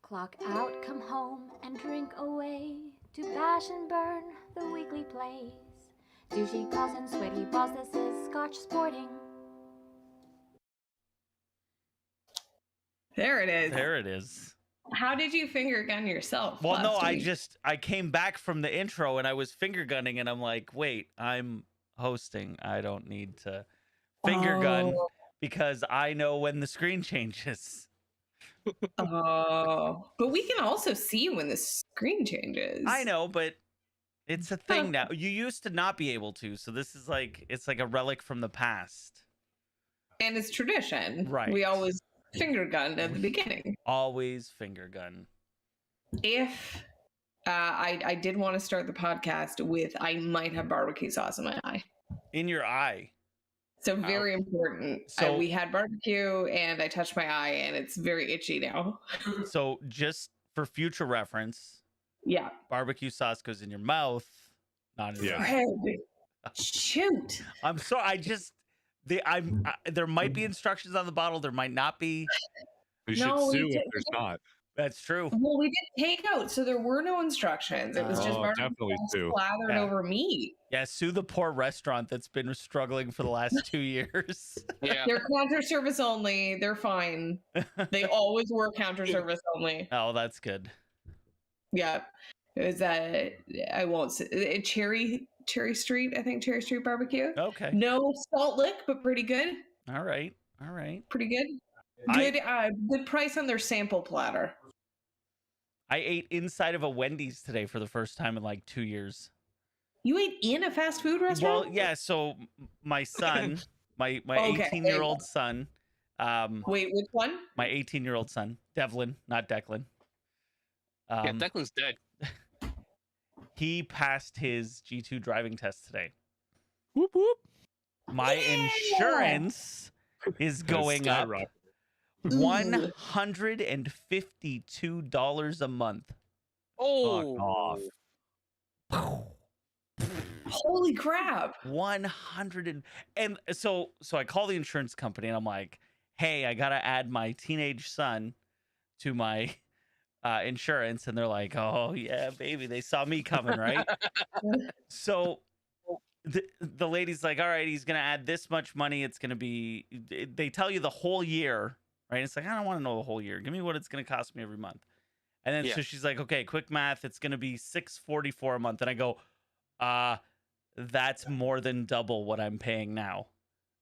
Clock out, come home, and drink away. To bash and burn the weekly plays. Douchey calls and sweaty balls, this is Scotch Sporting. There it is. There it is. How did you finger gun yourself? Well, no, last week? I came back from the intro and I was finger gunning and I'm like, wait, I'm hosting. I don't need to finger gun because I know when the screen changes. Oh, but we can also see when the screen changes. I know, but it's a thing now. You used to not be able to, so this is like, it's like a relic from the past. And it's tradition. Right. We always finger gunned at the beginning. Always finger gun. If I did want to start the podcast with, I might have barbecue sauce in my eye. In your eye. So very important. So we had barbecue and I touched my eye and it's very itchy now. So just for future reference, Yeah. barbecue sauce goes in your mouth, not in your eye. Head. Shoot. I'm sorry. There might be instructions on the bottle. There might not be. You should sue if there's not. That's true. Well, we did takeout, so there were no instructions. It was just definitely sue. slathered over meat. Yeah, sue the poor restaurant that's been struggling for the last 2 years. Yeah. They're counter service only. They're fine. They always were counter service only. Oh, that's good. Yeah. It was I won't say Cherry Street, I think Cherry Street barbecue. Okay. No salt lick, but pretty good. All right. All right. Pretty good. Good price on their sample platter. I ate inside of a Wendy's today for the first time in like 2 years. You ate in a fast food restaurant? Well, yeah. So my son, my Okay, 18-year-old son. Wait, which one? My 18-year-old son, Devlin, not Declan. Yeah, Declan's dead. He passed his G2 driving test today. Whoop whoop. My insurance is going up $152 a month. Oh. Holy crap. 100 and so I call the insurance company and I'm like, hey, I gotta add my teenage son to my insurance, and they're like, oh yeah, baby, they saw me coming, right? So the lady's like, all right, he's gonna add this much money. It's gonna be, they tell you the whole year, right? It's like, I don't want to know the whole year. Give me what it's gonna cost me every month. And then so she's like, okay, quick math, it's gonna be $644 a month. And I go, that's more than double what I'm paying now.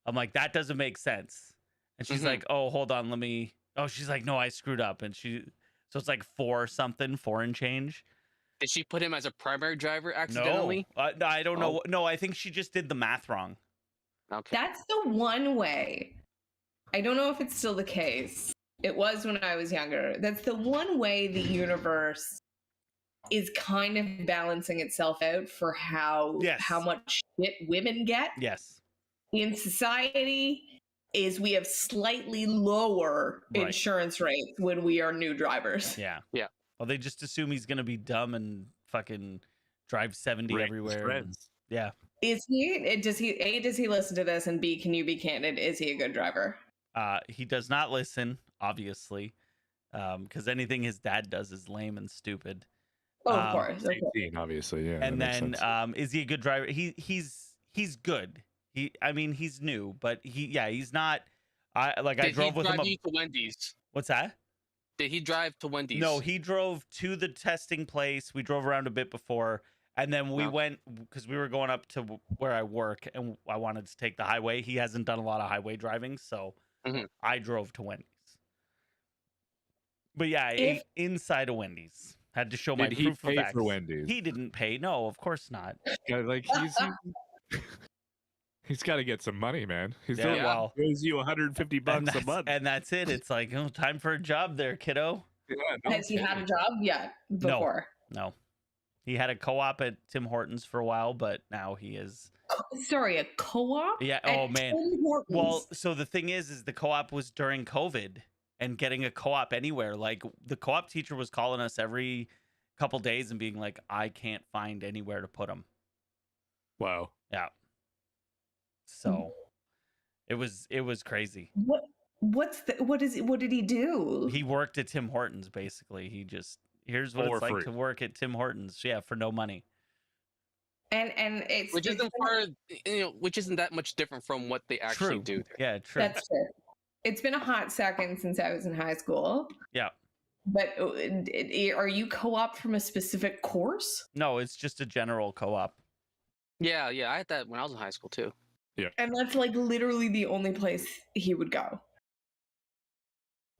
I'm like, that doesn't make sense. And she's like, oh, hold on, let me. Oh, she's like, no, I screwed up. And so it's like 4 and change. Did she put him as a primary driver accidentally? No, I don't know. No, I think she just did the math wrong. Okay. That's the one way. I don't know if it's still the case. It was when I was younger. That's the one way the universe is kind of balancing itself out for how much shit women get. Yes. In society, is we have slightly lower insurance rates when we are new drivers. Yeah. Yeah. Well, they just assume he's gonna be dumb and fucking drive 70 everywhere. Yeah. Is he? Does he listen to this? And B, can you be candid? Is he a good driver? He does not listen, obviously, because anything his dad does is lame and stupid. Oh, of course. 18, obviously, yeah. And then, is he a good driver? He's good. He's new, but he's not. I drove with him. Did he drive you to Wendy's? What's that? Did he drive to Wendy's? No, he drove to the testing place. We drove around a bit before, and then we went because we were going up to where I work, and I wanted to take the highway. He hasn't done a lot of highway driving, so I drove to Wendy's. But yeah, I ate inside of Wendy's. Had to show my proof of facts. For Wendy's? He didn't pay. No, of course not. Yeah, like he's got to get some money, man. He's well, owes you $150 a month, and that's it. It's like, oh, time for a job there, kiddo. Yeah, Has he had a job yet before? No. He had a co-op at Tim Hortons for a while, but now he is. Sorry, a co-op? Yeah. Oh man. Well, so the thing is the co-op was during COVID, and getting a co-op anywhere, like the co-op teacher was calling us every couple days and being like, I can't find anywhere to put them. Wow. Yeah. So it was crazy. What did he do? He worked at Tim Hortons, basically. Here's what For it's like free. to work at Tim Hortons. Yeah, for no money. And it's Which isn't that much different from what they actually True. do there. Yeah, true. That's true. It's been a hot second since I was in high school. Yeah. But are you co-op from a specific course? No, it's just a general co-op. Yeah, I had that when I was in high school too. And that's like literally the only place he would go.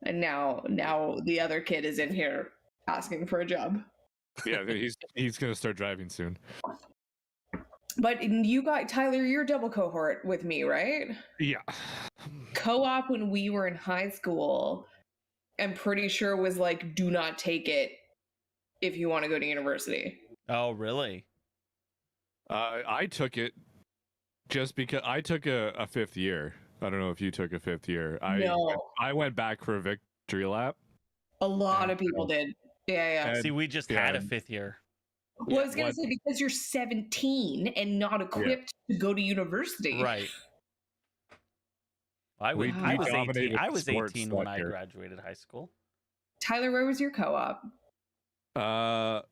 And now the other kid is in here asking for a job. Yeah, he's gonna start driving soon. But you got Tyler, you're double cohort with me, right? Yeah. Co-op when we were in high school, I'm pretty sure was like, do not take it if you want to go to university. Oh, really? I took it just because I took a fifth year. I don't know if you took a fifth year. I went back for a victory lap. A lot of people did. Yeah. And- See, we just had a fifth year. Well, I was going to say, because you're 17 and not equipped to go to university. Right. I was We 18. dominated I was sports 18 when that I year. graduated high school. Tyler, where was your co-op?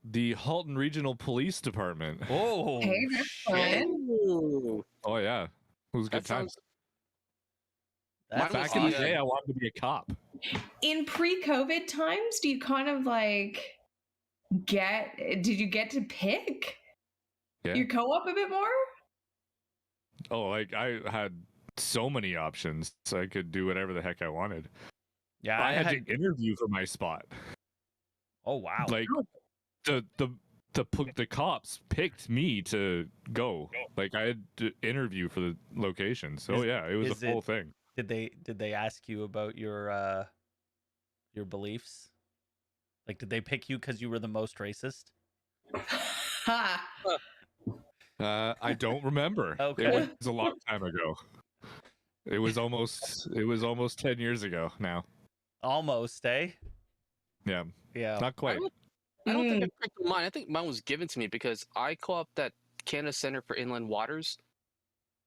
The Halton Regional Police Department. Oh, Hey, that's shit. fun. Ooh, Oh yeah, it was good that times. sounds. That's Back Mine in was the day, I wanted to be a cop. In pre-COVID times, do you kind of like did you get to pick Yeah. your co-op a bit more? Oh, like I had so many options, so I could do whatever the heck I wanted. Yeah, I had to interview for my spot. Oh, wow. Like the cops picked me to go. Like I had to interview for the location. So yeah, it was a full thing. Did they ask you about your beliefs? Like, did they pick you because you were the most racist? Ha! I don't remember. Okay. It was a long time ago. It was almost 10 years ago now. Almost, eh? Yeah, Yeah. not quite. I don't think I picked mine. I think mine was given to me because I co-opted at Canada Center for Inland Waters,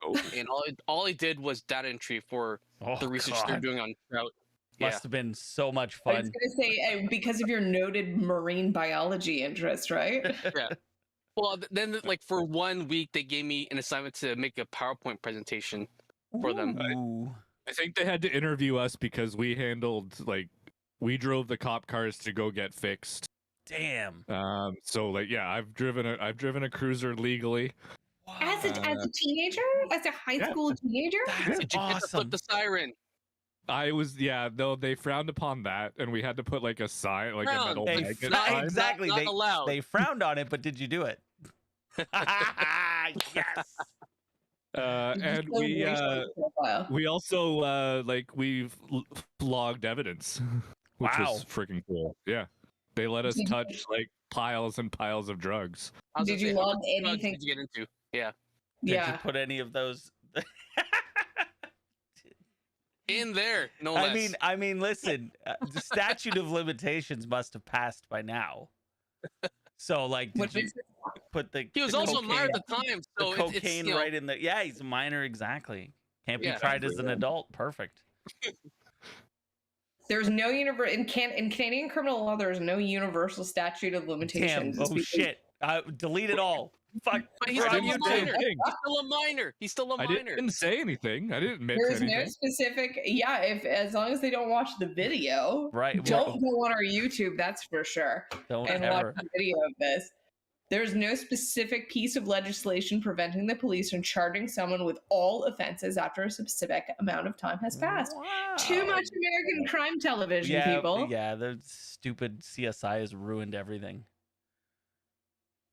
Oh, and all I did was data entry for Oh, the research they're God. doing on trout. Must have been so much I was fun. going to say, because of your noted marine biology interest, right? Yeah. Well, then like for 1 week they gave me an assignment to make a PowerPoint presentation for them. Ooh. I think they had to interview us because we we drove the cop cars to go get fixed. Damn. So like yeah, I've driven a cruiser legally. As a teenager, as a high school teenager. That's Did you get to awesome. flip the siren? I was no, they frowned upon that, and we had to put like a sign, like a Frowned. metal They magnet frowned. sign. Exactly. Not allowed. They frowned on it, but did you do it? Yes. And we also we've logged evidence, which was freaking cool. Yeah, they let us touch like piles and piles of drugs. I was Did gonna you say, how log much drugs anything? Did you get into? Yeah. Did Yeah. you put any of those? In there, no less. I mean, listen. The statute of limitations must have passed by now. So, like, did What you is it? put the? He was the also a minor cocaine- at the time, the so it's cocaine right in the. Yeah, he's a minor. Exactly. Can't be Yeah, tried as an adult. Perfect. There's no in Canadian criminal law. There's no universal statute of Damn. limitations. Oh shit. Delete it all. Fuck. But he's We're still on a YouTube. minor. He's still a minor. He's still a I minor. didn't say anything. I didn't admit to There's no anything. specific. Yeah, if as long as they don't watch the video, Right. don't go on our YouTube. That's for sure. Don't And ever. watch the video of this. There's no specific piece of legislation preventing the police from charging someone with all offenses after a specific amount of time has passed. Too Wow. much American crime television, Yeah, people. yeah. The stupid CSI has ruined everything.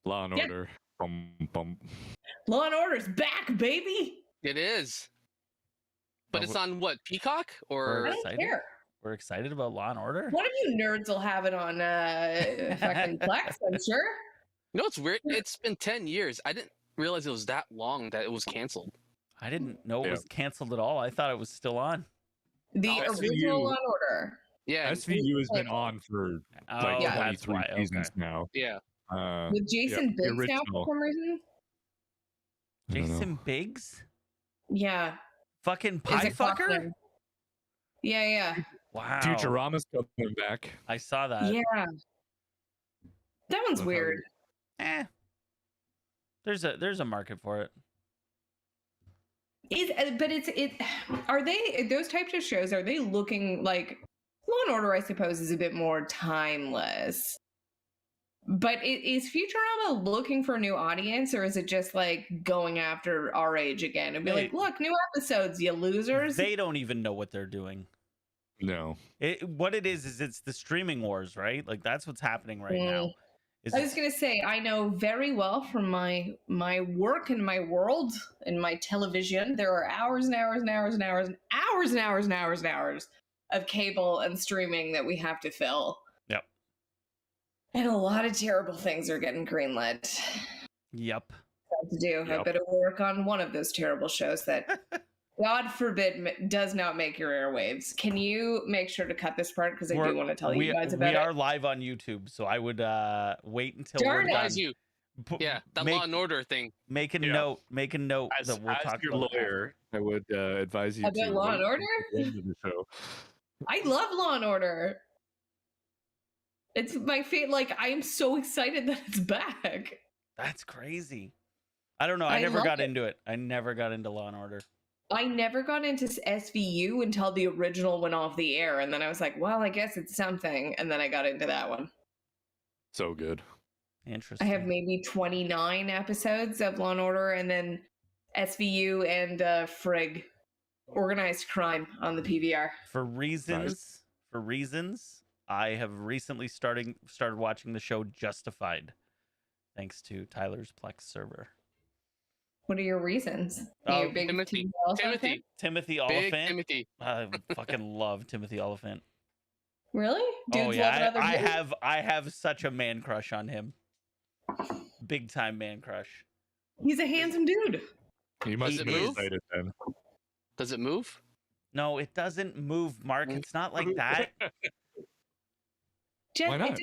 Law and Yeah. Order. Bum, bum. Law and Order's back, baby. It is. But Oh, it's on what? Peacock or I don't Excited? care. We're excited about Law and Order. One of you nerds will have it on fucking Plex, I'm sure. No, it's weird. It's been 10 years. I didn't realize it was that long that it was canceled. I didn't know it Yeah. was canceled at all. I thought it was still on. The Oh, original Law and Order. Yeah. SVU has been on for like Oh, Yeah. that's 23 why. Okay. seasons now. Yeah. With Jason the Biggs now original. for some reason. I don't know. Jason Biggs? Yeah. Fucking Is pie it fucker? Kaufman? Yeah. Wow. Futurama's coming back. I saw that. Yeah. That one's Well, weird. There's a market for it. Are they those types of shows? Are they looking like Law and Order? I suppose is a bit more timeless. But is Futurama looking for a new audience, or is it just like going after our age again and be like, look, new episodes, you losers? They don't even know what they're doing. No. What it is it's the streaming wars, right? Like that's what's happening right now. I was gonna say, I know very well from my work and my world and my television, there are hours and hours and hours and hours and hours and hours and hours and hours of cable and streaming that we have to fill. Yep. And a lot of terrible things are getting greenlit. Yep. Have to do a bit of work on one of those terrible shows that, God forbid, does not make your airwaves. Can you make sure to cut this part, because I do want to tell you guys about it. We are live on YouTube, so I would wait until we're done. You. Yeah, that Law and Order thing. Make a note. Make a note that we'll talk your about lawyer. I would advise you about Law and Order. The show. I love Law and Order. It's my favorite. Like, I'm so excited that it's back. That's crazy. I don't know. I never got into it. I never got into Law and Order. I never got into SVU until the original went off the air, and then I was like, well, I guess it's something, and then I got into that one. So good. Interesting. I have maybe 29 episodes of Law and Order, and then SVU and Frig, Organized Crime, on the PVR. For reasons, I have recently started watching the show Justified, thanks to Tyler's Plex server. What are your reasons? Are you a big Timothy Oliphant? Big Timothy. I fucking love Timothy Oliphant. Really? Dudes I have such a man crush on him. Big time man crush. He's a handsome dude. You must be excited then. Does it move? No, it doesn't move, Mark. It's not like that. Why not?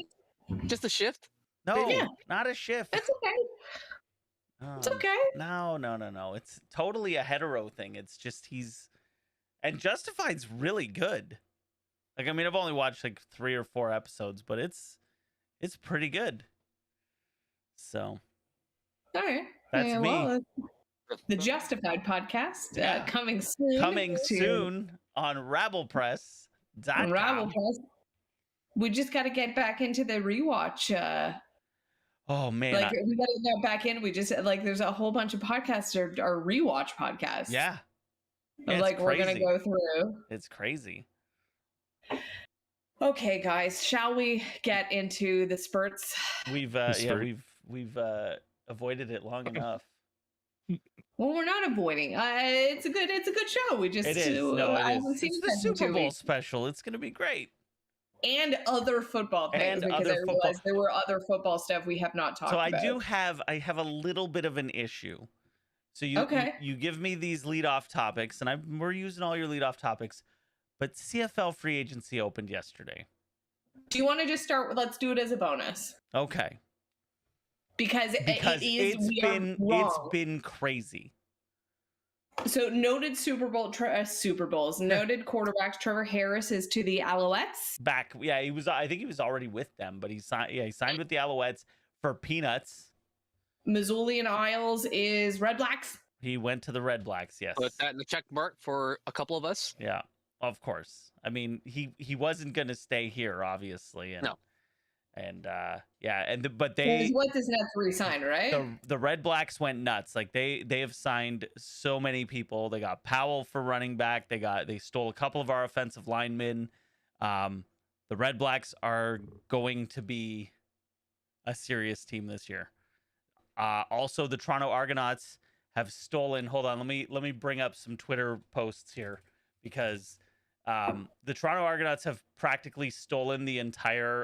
Just a shift? No, not a shift. That's okay. It's okay. No. It's totally a hetero thing. It's just and Justified's really good. Like, I mean, I've only watched like 3 or 4 episodes, but it's pretty good. So, all right. That's me. Well, the Justified podcast coming soon. Coming soon on RabblePress.com. RabblePress. We just got to get back into the rewatch. Oh man! Like we got to get back in. We just there's a whole bunch of podcasts are rewatch podcasts. Yeah. Like we're gonna go through. It's crazy. Okay, guys, shall we get into the spurts? We've avoided it long enough. Well, we're not avoiding. It's a good show. We just it is. No, it is. It's the Super Bowl special. It's gonna be great. And other football things, because I realized there were other football stuff we have not talked about. So I have a little bit of an issue. So you give me these lead-off topics, and we're using all your lead-off topics, but CFL free agency opened yesterday. Do you want to just start with, let's do it as a bonus? Okay. Because it's been crazy. So noted Super Bowls. Noted quarterback Trevor Harris is to the Alouettes. Back, yeah, he was. I think he was already with them, but he signed with the Alouettes for peanuts. Mazzoli and Isles is Red Blacks. He went to the Red Blacks. Yes. Put that in the check mark for a couple of us. Yeah, of course. I mean, he wasn't going to stay here, obviously. And, no. And but what does not resign, right? The Red Blacks went nuts. Like they have signed so many people. They got Powell for running back. They stole a couple of our offensive linemen. The Red Blacks are going to be a serious team this year. Also, the Toronto Argonauts have stolen. Hold on, let me bring up some Twitter posts here, because the Toronto Argonauts have practically stolen the entire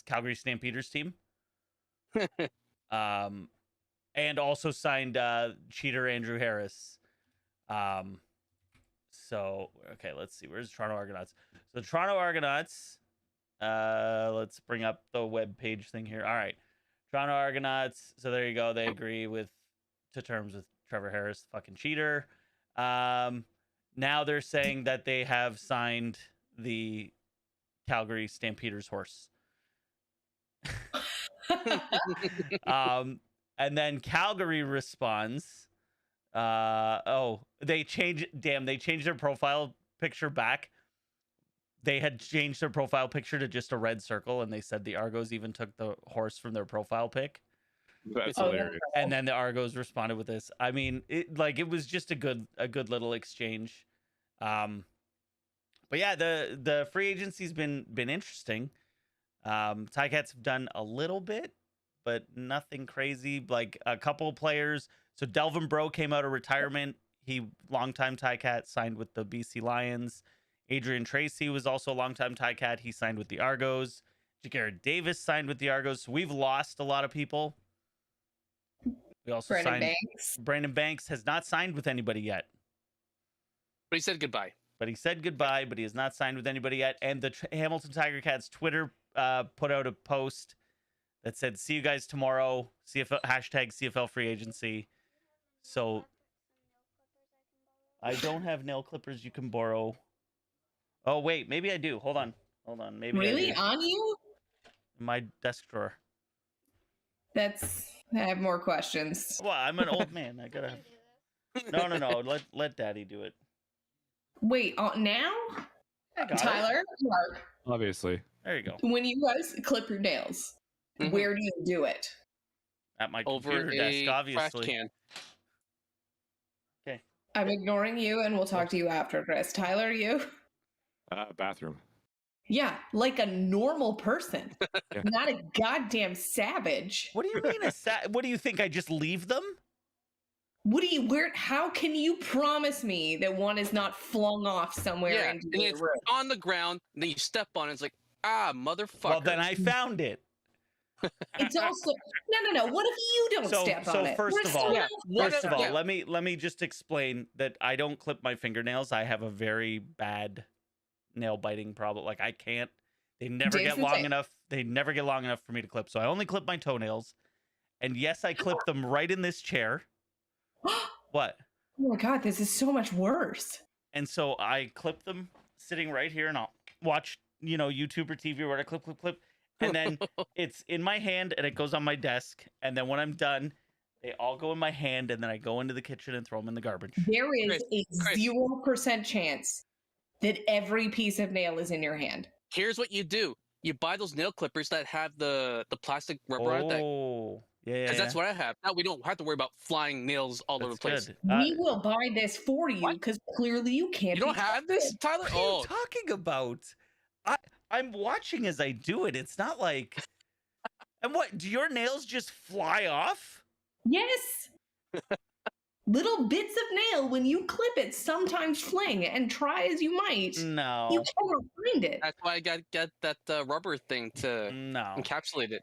Calgary Stampeders team. And also signed cheater Andrew Harris. So, okay, let's see. Where's Toronto Argonauts? So the Toronto Argonauts, let's bring up the web page thing here. All right. Toronto Argonauts. So there you go. They agree to terms with Trevor Harris, fucking cheater. now they're saying that they have signed the Calgary Stampeders horse. And then Calgary responds, they changed their profile picture back. They had changed their profile picture to just a red circle, and they said the Argos even took the horse from their profile pic. That's hilarious. And then the Argos responded with this. I mean, it was just a good little exchange. But yeah, the free agency's been interesting. Ticats have done a little bit, but nothing crazy. Like a couple of players. So Delvin Breaux came out of retirement. He longtime Ticat, signed with the BC Lions. Adrian Tracy was also a longtime Ticat. He signed with the Argos. Jagarrett Davis signed with the Argos. So we've lost a lot of people. We also Brandon Banks has not signed with anybody yet. But he said goodbye. But he has not signed with anybody yet. And the Hamilton Tiger Cats Twitter put out a post that said, "See you guys tomorrow. #CFL free agency." So I don't have nail clippers you can borrow. Oh wait, maybe I do. Hold on. Maybe really on you? In my desk drawer. I have more questions. Well, I'm an old man. I gotta. No. Let Daddy do it. Wait, now? Tyler, Mark. Obviously. There you go. When you guys clip your nails, where do you do it? At my Over computer desk, obviously. Trash can. Okay. I'm ignoring you, and we'll talk to you after, Chris. Tyler, you? Bathroom. Yeah, like a normal person, not a goddamn savage. What do you mean what do you think? I just leave them? How can you promise me that one is not flung off somewhere into and the it's room? on the ground, and then you step on it, it's like, motherfucker. Well, then I found it. It's also no. What if you don't step on it? First of all, let me just explain that I don't clip my fingernails. I have a very bad nail biting problem. Like I can't. They never get long enough. They never get long enough for me to clip. So I only clip my toenails. And yes, I clip them right in this chair. What? Oh my god, this is so much worse. And so I clip them sitting right here, and I'll watch, YouTube or TV or whatever. Clip. And then it's in my hand, and it goes on my desk. And then when I'm done, they all go in my hand, and then I go into the kitchen and throw them in the garbage. There is a 0% chance that every piece of nail is in your hand. Here's what you do. You buy those nail clippers that have the plastic rubber on it. Oh, yeah. Because that's what I have. Now we don't have to worry about flying nails all over the place. We will buy this for you because clearly you can't. You don't have this, Tyler? What are you talking about? I'm watching as I do it. It's not like... And what, do your nails just fly off? Yes. Little bits of nail, when you clip it, sometimes fling, and try as you might. No. You cannot find it. That's why I got that rubber thing to encapsulate it.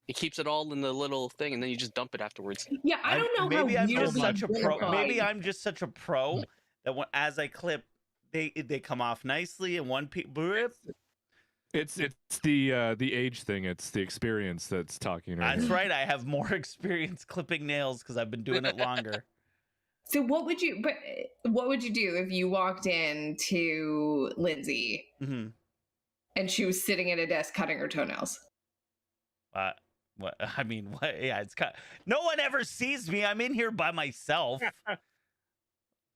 It keeps it all in the little thing, and then you just dump it afterwards. Yeah, I don't know maybe how I'm weird just such a pro. identified. Maybe I'm just such a pro that as I clip, they come off nicely in one piece. It's the age thing. It's the experience that's talking. That's right. I have more experience clipping nails because I've been doing it longer. So what would you do if you walked in to Lindsay and she was sitting at a desk cutting her toenails? What? I mean, what? Yeah, it's kind. No one ever sees me. I'm in here by myself.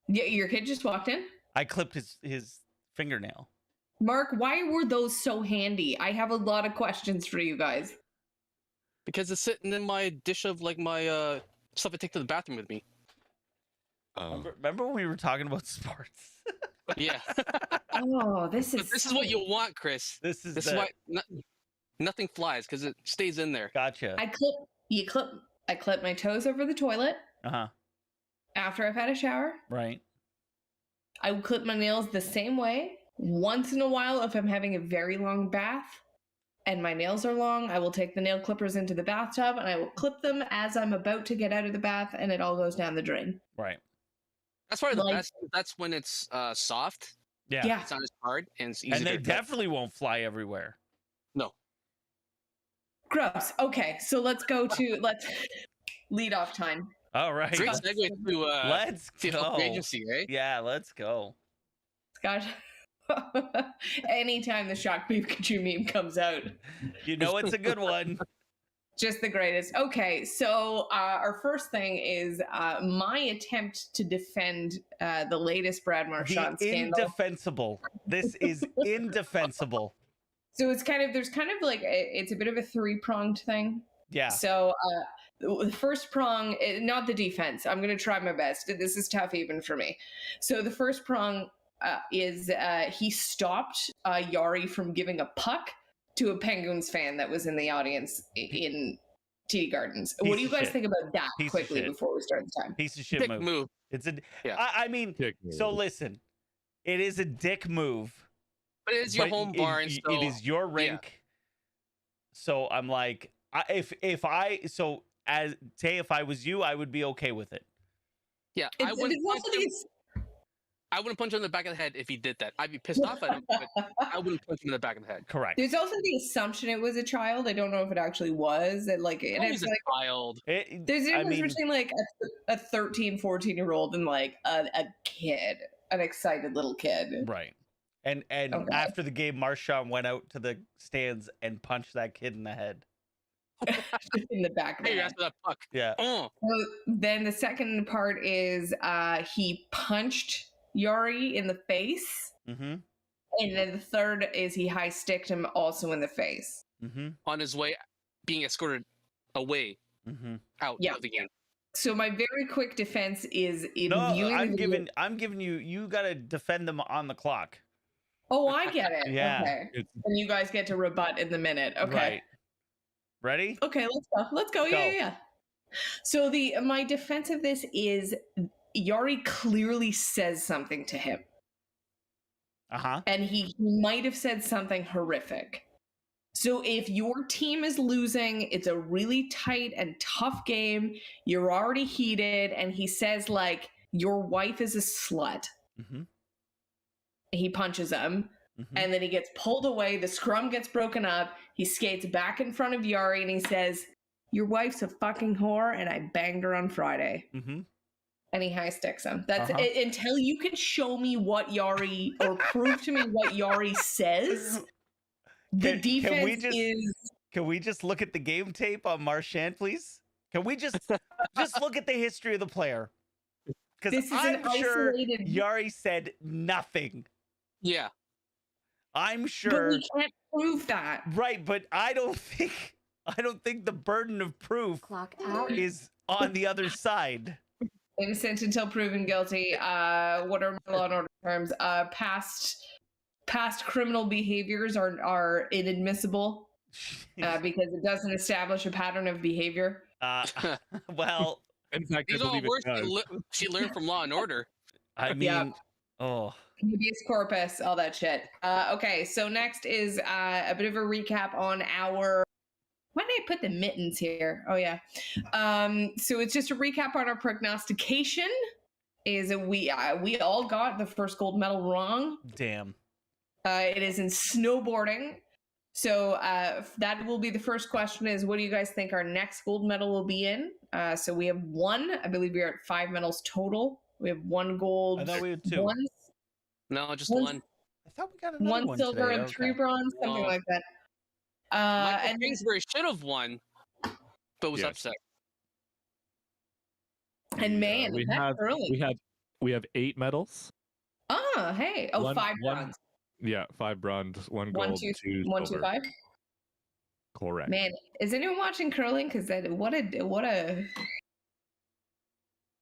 Yeah, your kid just walked in? I clipped his fingernail. Mark, why were those so handy? I have a lot of questions for you guys. Because it's sitting in my dish of like my stuff I take to the bathroom with me. Remember when we were talking about sports? Yeah. Oh, this is what you want, Chris. This is why nothing flies because it stays in there. Gotcha. I clip my toes over the toilet. After I've had a shower. Right. I will clip my nails the same way. Once in a while, if I'm having a very long bath and my nails are long, I will take the nail clippers into the bathtub and I will clip them as I'm about to get out of the bath, and it all goes down the drain. Right. That's probably the best. That's when it's soft. Yeah. It's not as hard and it's easy. And they definitely won't fly everywhere. No. Gross. Okay, so let's lead off time. All right. Great segue to let's CFL go. free agency, right? Yeah, let's go. Scotch. Anytime the shock Pikachu meme comes out, you know it's a good one. Just the greatest. Okay, so our first thing is my attempt to defend the latest Brad Marchand scandal. Indefensible. This is indefensible. So it's there's kind of like it's a bit of a three-pronged thing. Yeah. So the first prong, not the defense. I'm going to try my best. This is tough even for me. So the first prong is he stopped Yari from giving a puck to a Penguins fan that was in the audience in TD Gardens. What do you guys think about that quickly before we start the time? Piece of shit Dick move. It's a. Yeah. I mean, so listen, it is a dick move. But it is your home barn. So, it is your rink. Yeah. So I'm like, if I was you, I would be okay with it. Yeah, I wouldn't punch him in the back of the head if he did that. I'd be pissed off at him, but I wouldn't punch him in the back of the head. Correct. There's also the assumption it was a child. I don't know if it actually was. It's a child. There's a difference between like a 13, 14-year-old and like a kid, an excited little kid. Right. And after the game, Marchand went out to the stands and punched that kid in the head. In the back of the head. After that puck. Yeah. So then the second part is he punched Yari in the face. Mm-hmm. And then the third is he high-sticked him also in the face. Mm-hmm. On his way, being escorted away out of the game. So my very quick defense is I'm giving you got to defend them on the clock. Oh, I get it. Yeah. Okay. And you guys get to rebut in the minute. Okay. Right. Ready? Okay, let's go. Yeah. So my defense of this is Yari clearly says something to him. Uh-huh. And he might have said something horrific. So if your team is losing, it's a really tight and tough game, you're already heated, and he says like, your wife is a slut. Mm-hmm. He punches him, and then he gets pulled away. The scrum gets broken up. He skates back in front of Yari, and he says, your wife's a fucking whore, and I banged her on Friday. Mm-hmm. And he high sticks him. That's it, until you can show me what Yari, or prove to me what Yari says. The defense Can we just look at the game tape on Marchand, please? Can we just look at the history of the player? Because I'm sure Yari said nothing. Yeah. I'm sure. But we can't prove that. Right, but I don't think the burden of proof is on the other side. Innocent until proven guilty. What are law and order terms? Past criminal behaviors are inadmissible because it doesn't establish a pattern of behavior. Well, in fact, these are all words she learned from Law and Order. I mean, habeas corpus, all that shit. Okay, so next is a bit of a recap on our. Why did I put the mittens here? Oh yeah. So it's just a recap on our prognostication. Is we all got the first gold medal wrong. Damn. It is in snowboarding. So that will be the first question is, what do you guys think our next gold medal will be in? So we have one. I believe we are at 5 medals total. We have 1 gold. I thought we had 2. No, just one. I thought we got another 1 silver today. and 3 bronze, something like that. Michael Kingsbury should have won, but was upset. And man, we have 8 medals. Oh, hey. Oh, 5 bronze. Yeah, 5 bronze, 1 gold, 2 1, silver. 2, 5. Correct. Man, is anyone watching curling? Because what a.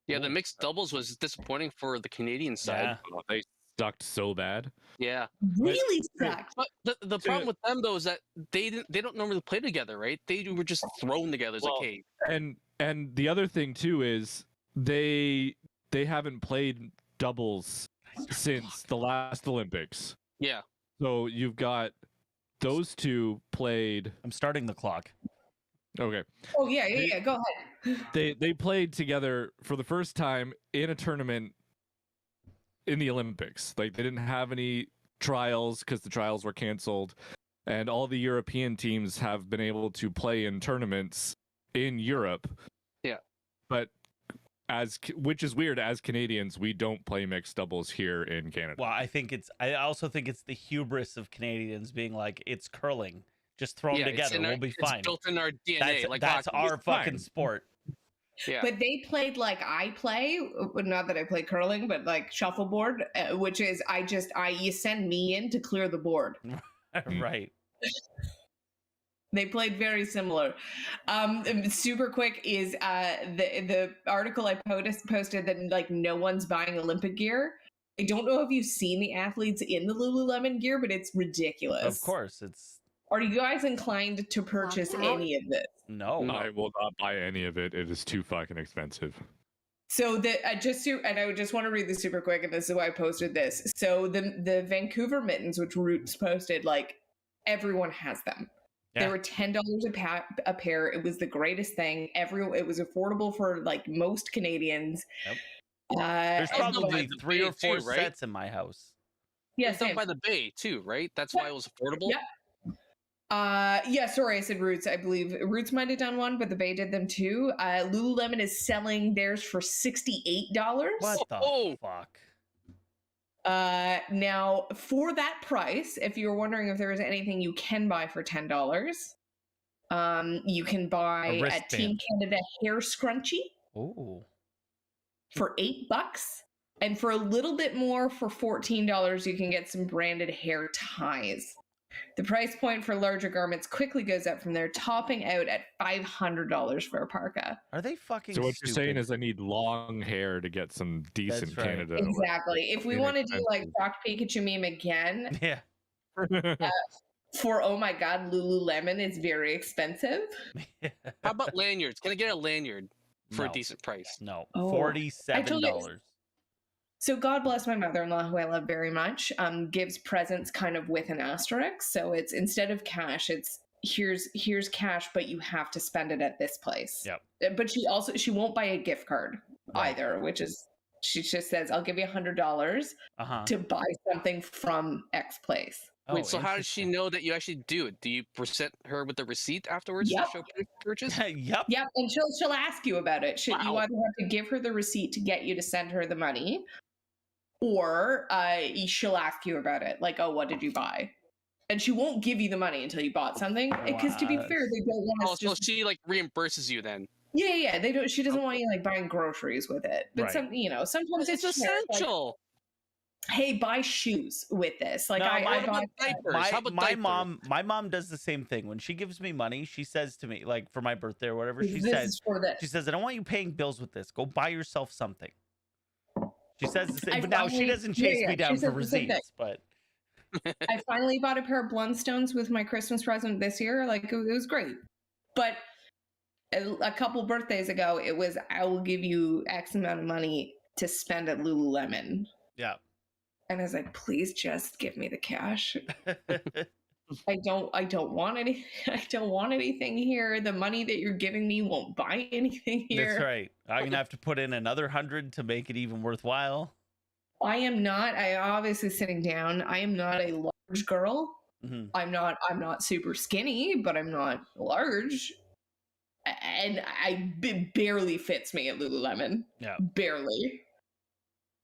Yeah, the mixed doubles was disappointing for the Canadian side. Yeah. Oh, they sucked so bad. Yeah, really sucked. But the problem with them though is that they don't normally play together, right? They were just thrown together as a cage. And the other thing too is they haven't played doubles since the last Olympics. Yeah. So you've got those two played. I'm starting the clock. Okay. Oh yeah. Go ahead. They played together for the first time in a tournament in the Olympics. Like they didn't have any trials because the trials were canceled, and all the European teams have been able to play in tournaments in Europe. Yeah. But which is weird. As Canadians, we don't play mixed doubles here in Canada. Well, I also think it's the hubris of Canadians being like, it's curling. Just throw them together. We'll be fine. It's built in our DNA. That's our fucking sport. Yeah. But they played like I play, not that I play curling, but like shuffleboard, which is you send me in to clear the board. Right. They played very similar. Super quick is the article I posted that like no one's buying Olympic gear. I don't know if you've seen the athletes in the Lululemon gear, but it's ridiculous. Of course, Are you guys inclined to purchase any of this? No. I will not buy any of it. It is too fucking expensive. So I just want to read this super quick, and this is why I posted this. So the Vancouver mittens, which Roots posted, like everyone has them. Yeah. They were $10 a pair. It was the greatest thing. It was affordable for like most Canadians. Yep. There's probably 3 or 4 right? sets in my house. Yeah, it's done by the Bay too, right? That's why it was affordable. Yeah. Sorry, I said Roots. I believe Roots might have done one, but the Bay did them too. Lululemon is selling theirs for $68. What the fuck? Now for that price, if you're wondering if there is anything you can buy for $10, you can buy a Team Canada hair scrunchie. Ooh. For $8, and for a little bit more, for $14, you can get some branded hair ties. The price point for larger garments quickly goes up from there, topping out at $500 for a parka. Are they fucking So what stupid? you're saying is I need long hair to get some decent Canada. Exactly. If we want to do like Shocked Pikachu meme again, yeah. For oh my god, Lululemon is very expensive. How about lanyards? Can I get a lanyard for a decent price? No, $47. So God bless my mother-in-law, who I love very much, gives presents kind of with an asterisk. So it's instead of cash, it's here's cash, but you have to spend it at this place. Yep. But she won't buy a gift card either, which is she just says, I'll give you $100 to buy something from X place. Wait, so how does she know that you actually do it? Do you present her with the receipt afterwards to show purchase? Yep. Yep, and she'll ask you about it. You either have to give her the receipt to get you to send her the money, or she'll ask you about it. Like, oh, what did you buy? And she won't give you the money until you bought something. Because to be fair, they don't want to. So she like reimburses you then. Yeah. They don't. She doesn't want you like buying groceries with it. But sometimes it's essential. Like, hey, buy shoes with this. Like my mom does the same thing. When she gives me money, she says to me, like for my birthday or whatever, she says, I don't want you paying bills with this. Go buy yourself something. She says the same, but now she doesn't chase me down for receipts. But I finally bought a pair of Blundstones with my Christmas present this year. Like it was great. But a couple birthdays ago, it was I will give you X amount of money to spend at Lululemon. Yeah. And I was like, please just give me the cash. I don't want any. I don't want anything here. The money that you're giving me won't buy anything here. That's right. I'm gonna have to put in another 100 to make it even worthwhile. I am not. I obviously sitting down. I am not a large girl. Mm-hmm. I'm not super skinny, but I'm not large. And it barely fits me at Lululemon. Yeah, barely.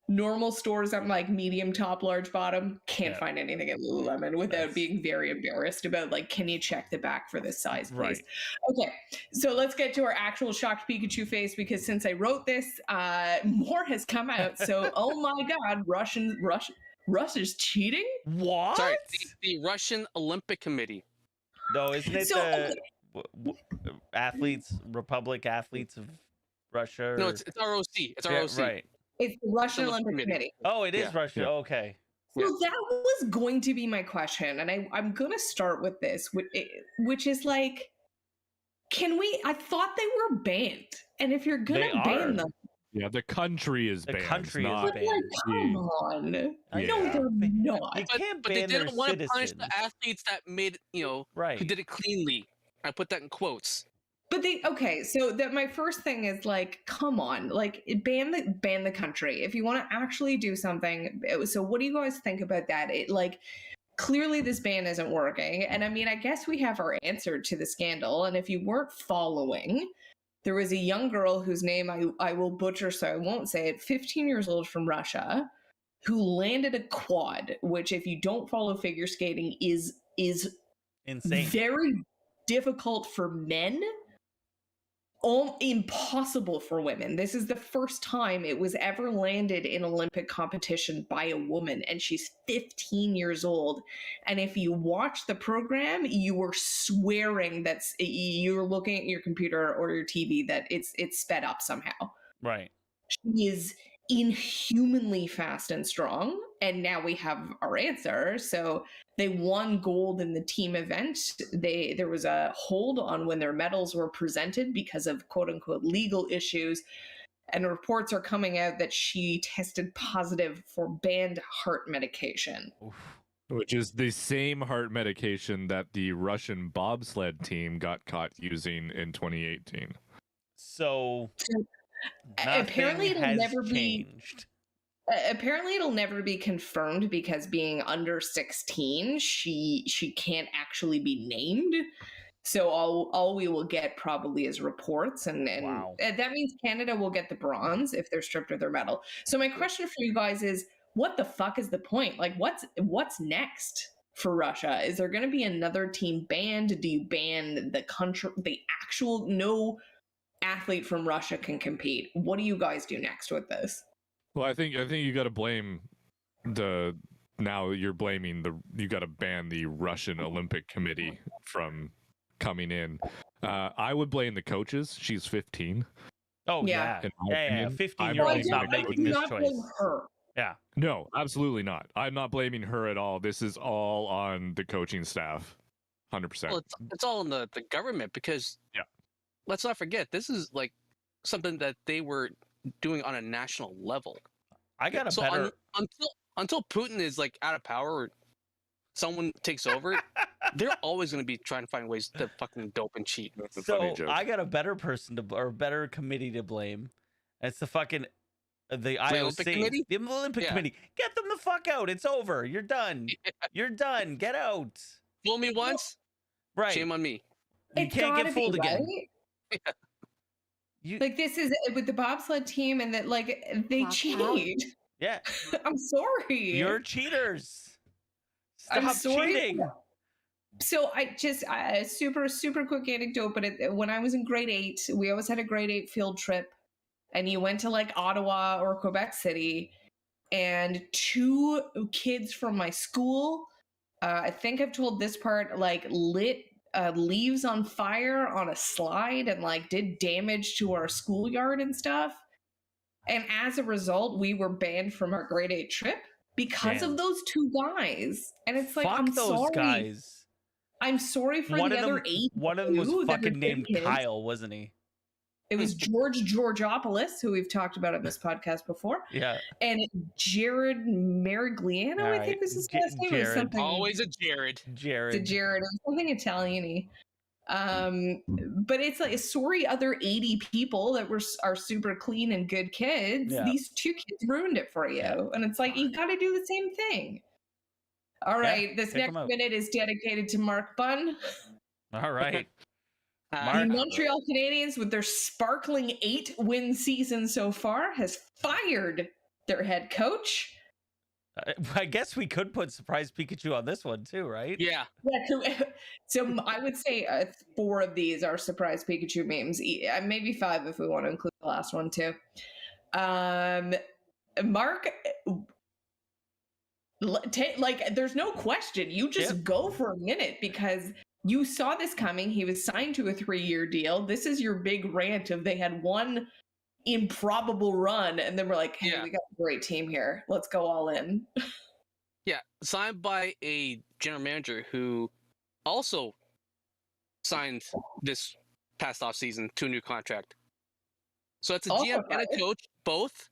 Normal stores, I'm like medium top, large bottom. Can't find anything at Lululemon without being very embarrassed about like, can you check the back for this size, please? Right. Okay, so let's get to our actual Shocked Pikachu face, because since I wrote this, more has come out. So, oh my God, Russia's cheating? What? Sorry, the Russian Olympic Committee. No, isn't it Republic Athletes of Russia? No, it's ROC. It's ROC. Right. It's the Russian Olympic Committee. Oh, it is Russia. Yeah. Okay. So that was going to be my question, and I'm going to start with this, which is like, I thought they were banned, and if you're going to ban them. Yeah, the country is banned. The country is banned. Like, come on. Yeah. No, they're not. But they didn't want to punish the athletes that made it, who did it cleanly. I put that in quotes. But my first thing is like, come on, like ban the country if you want to actually do something. So what do you guys think about that? It like clearly this ban isn't working, and I mean, I guess we have our answer to the scandal. And if you weren't following, there was a young girl whose name I will butcher, so I won't say it, 15 years old from Russia, who landed a quad, which if you don't follow figure skating is insane, very difficult for men, impossible for women. This is the first time it was ever landed in Olympic competition by a woman, and she's 15 years old. And if you watch the program, you were swearing that you're looking at your computer or your TV that it's sped up somehow. Right. She is inhumanly fast and strong, and now we have our answer. So they won gold in the team event. There was a hold on when their medals were presented because of quote unquote legal issues, and reports are coming out that she tested positive for banned heart medication. Oof. Which is the same heart medication that the Russian bobsled team got caught using in 2018. So apparently it'll never changed. Apparently it'll never be confirmed because being under 16, she can't actually be named. So all we will get probably is reports, and wow. That means Canada will get the bronze if they're stripped of their medal. So my question for you guys is, what the fuck is the point? Like, what's next for Russia? Is there going to be another team banned? Do you ban the country, the actual no athlete from Russia can compete? What do you guys do next with this? Well, I think you got to blame you got to ban the Russian Olympic Committee from coming in. I would blame the coaches. She's 15. Oh yeah. 15-year-olds not making this choice. Her. Yeah. No, absolutely not. I'm not blaming her at all. This is all on the coaching staff. 100%. Well, it's all in the government, because let's not forget, this is like something that they were doing on a national level. I got a better until Putin is like out of power or someone takes over, they're always going to be trying to find ways to fucking dope and cheat. So I got a better better committee to blame. It's the fucking the IOC, Olympic Committee? The Olympic Committee. Get them the fuck out. It's over. You're done. You're done. Get out. Fool me once, right? Shame on me. You can't get fooled again. Right? Like, this is with the bobsled team, and that like they cheat. Yeah. I'm sorry. You're cheaters. Stop I'm sorry. cheating. So super quick anecdote, but when I was in grade 8, we always had a grade 8 field trip, and you went to like Ottawa or Quebec City, and 2 kids from my school, I think I've told this part, like lit leaves on fire on a slide and like did damage to our schoolyard and stuff. And as a result, we were banned from our grade 8 trip because of those 2 guys. And it's like, fuck I'm those sorry. Guys. I'm sorry for the other 8. One of them was fucking named Kyle, wasn't he? It was Georgopoulos, who we've talked about on this podcast before. Yeah. And Jared Merigliano, I think was his last name. Jared. Something. Always a Jared. Jared. It's a Jared. It was something Italian-y. But it's like, sorry, other 80 people that are super clean and good kids. Yeah. These 2 kids ruined it for you. And it's like, you got to do the same thing. All right. This next minute is dedicated to Mark Bunn. All right. The Montreal Canadiens, with their sparkling 8-win season so far, has fired their head coach. I guess we could put Surprise Pikachu on this one too, right? Yeah. So I would say 4 of these are Surprise Pikachu memes. Maybe 5 if we want to include the last one too. Mark, there's no question. You just go for a minute, because you saw this coming. He was signed to a 3-year deal. This is your big rant of they had one improbable run, and then we're like, hey, we got a great team here. Let's go all in. Yeah, signed by a general manager who also signed this past off season to a new contract. So it's a GM and a coach, both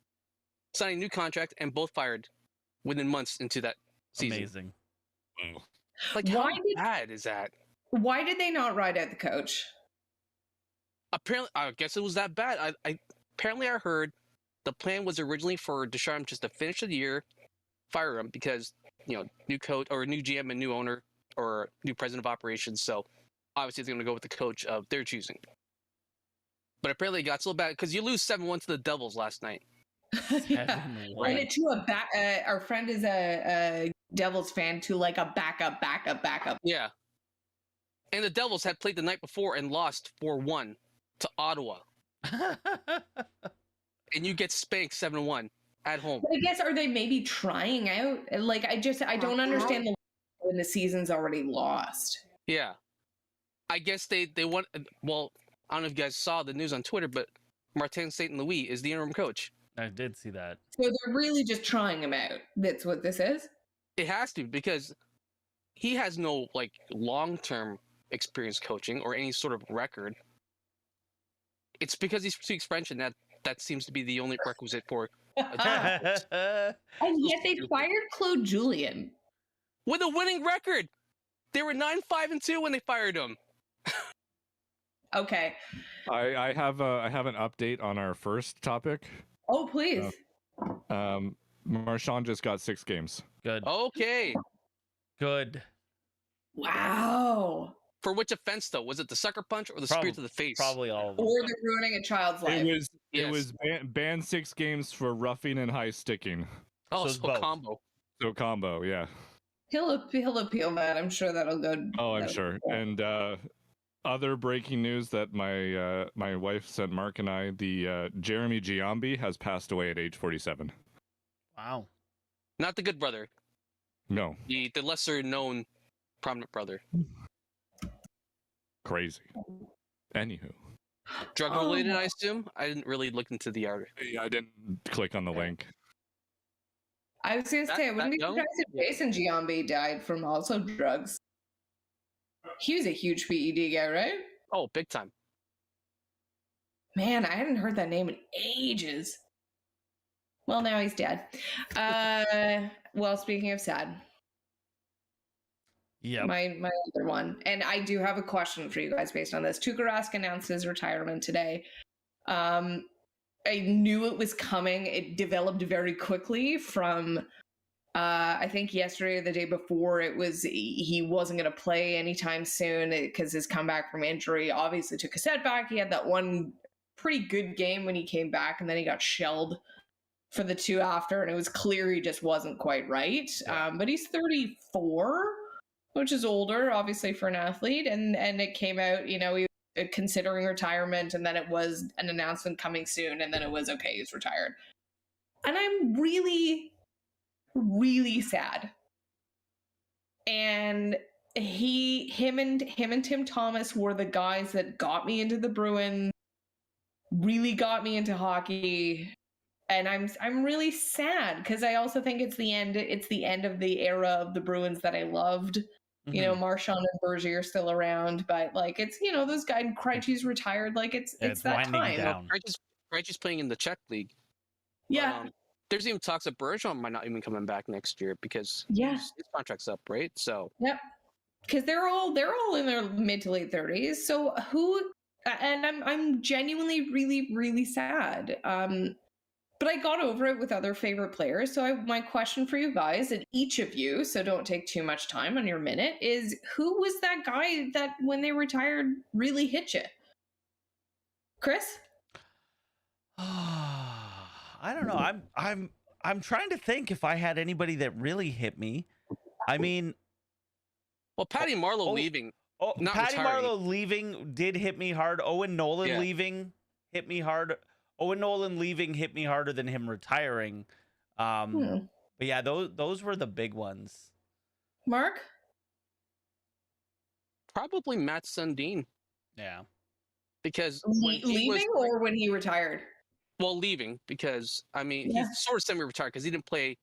signing a new contract and both fired within months into that season. Amazing. Like, how bad is that? Why did they not ride out the coach? Apparently, I guess it was that bad. Apparently I heard the plan was originally for Deschamps just to finish the year, fire him, because, new coach or new GM and new owner or new president of operations. So obviously they're going to go with the coach of their choosing. But apparently it got so bad because you lose 7-1 to the Devils last night. Yeah. 7-1. And it to our friend is a Devils fan to like a backup. Yeah. And the Devils had played the night before and lost 4-1 to Ottawa. And you get spanked 7-1 at home. But I guess, are they maybe trying out? Like, I don't understand when the season's already lost. Yeah. I guess they want, well, I don't know if you guys saw the news on Twitter, but Martin St. Louis is the interim coach. I did see that. So they're really just trying him out. That's what this is? It has to, because he has no like long-term experience coaching or any sort of record. It's because he speaks French, and that seems to be the only requisite for a job. And yet they fired Claude Julien. With a winning record. They were 9-5-2 when they fired him. Okay. I have an update on our first topic. Oh, please. Marchand just got 6 games. Good. Okay. Good. Wow. For which offense, though? Was it the sucker punch or the spear to the face? Probably all of them. Or they're ruining a child's life. It was banned 6 games for roughing and high sticking. Oh, So so both. combo. So combo, yeah. He'll appeal that. I'm sure that'll go. Oh, I'm sure. And other breaking news that my wife sent Mark and I, the Jeremy Giambi has passed away at age 47. Wow. Not the good brother. No. The lesser known prominent brother. Crazy. Anywho. Drug related, I assume? I didn't really look into the article. Yeah, I didn't click on the link. I was going to say, I wouldn't be surprised if Jason Giambi died from also drugs. He was a huge PED guy, right? Oh, big time. Man, I hadn't heard that name in ages. Well, now he's dead. Well, speaking of sad, Yeah. my other one, and I do have a question for you guys based on this. Tuukka Rask announced his retirement today. I knew it was coming. It developed very quickly from, I think yesterday or the day before, it was he wasn't going to play anytime soon because his comeback from injury obviously took a setback. He had that one pretty good game when he came back, and then he got shelled for the 2 after, and it was clear he just wasn't quite right. But he's 34, which is older, obviously, for an athlete. And it came out, he was considering retirement, and then it was an announcement coming soon, and then it was, okay, he's retired. And I'm really, really sad. And him and Tim Thomas were the guys that got me into the Bruins, really got me into hockey. And I'm really sad because I also think it's the end of the era of the Bruins that I loved. Mhm. Marchand and Bergier are still around, but like it's those guys. Krejci's retired. Like it's that winding time. down. Krejci's playing in the Czech league. Yeah, But, there's even talks that Bergeron might not even coming back next year because Yeah. his contract's up, right? So yep. Because they're all in their mid to late 30s. So who? And I'm genuinely really, really sad. But I got over it with other favorite players. So my question for you guys, and each of you, so don't take too much time on your minute, is who was that guy that when they retired really hit you? Chris? I don't know. I'm trying to think if I had anybody that really hit me. I mean, well, Patty Marleau leaving. Not Patty retiring. Marleau leaving did hit me hard. Owen Nolan leaving hit me hard. Owen Nolan leaving hit me harder than him retiring. But yeah, those were the big ones. Mark? Probably Matt Sundin. Yeah. Because leaving or when he retired? Well, leaving because he's sort of semi-retired because he didn't play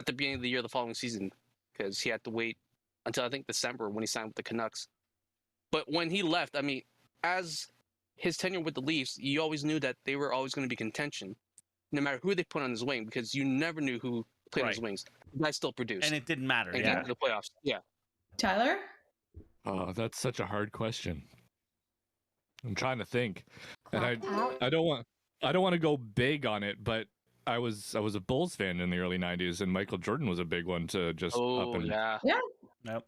at the beginning of the year the following season because he had to wait until I think December when he signed with the Canucks. But when he left, as his tenure with the Leafs, you always knew that they were always going to be contention, no matter who they put on his wing, because you never knew who played on his wings. The guy still produced, and it didn't matter. And Yeah, got to the playoffs. Yeah. Tyler? Oh, that's such a hard question. I'm trying to think, and I don't want to go big on it, but I was a Bulls fan in the early '90s, and Michael Jordan was a big one to just up and yeah. Nope.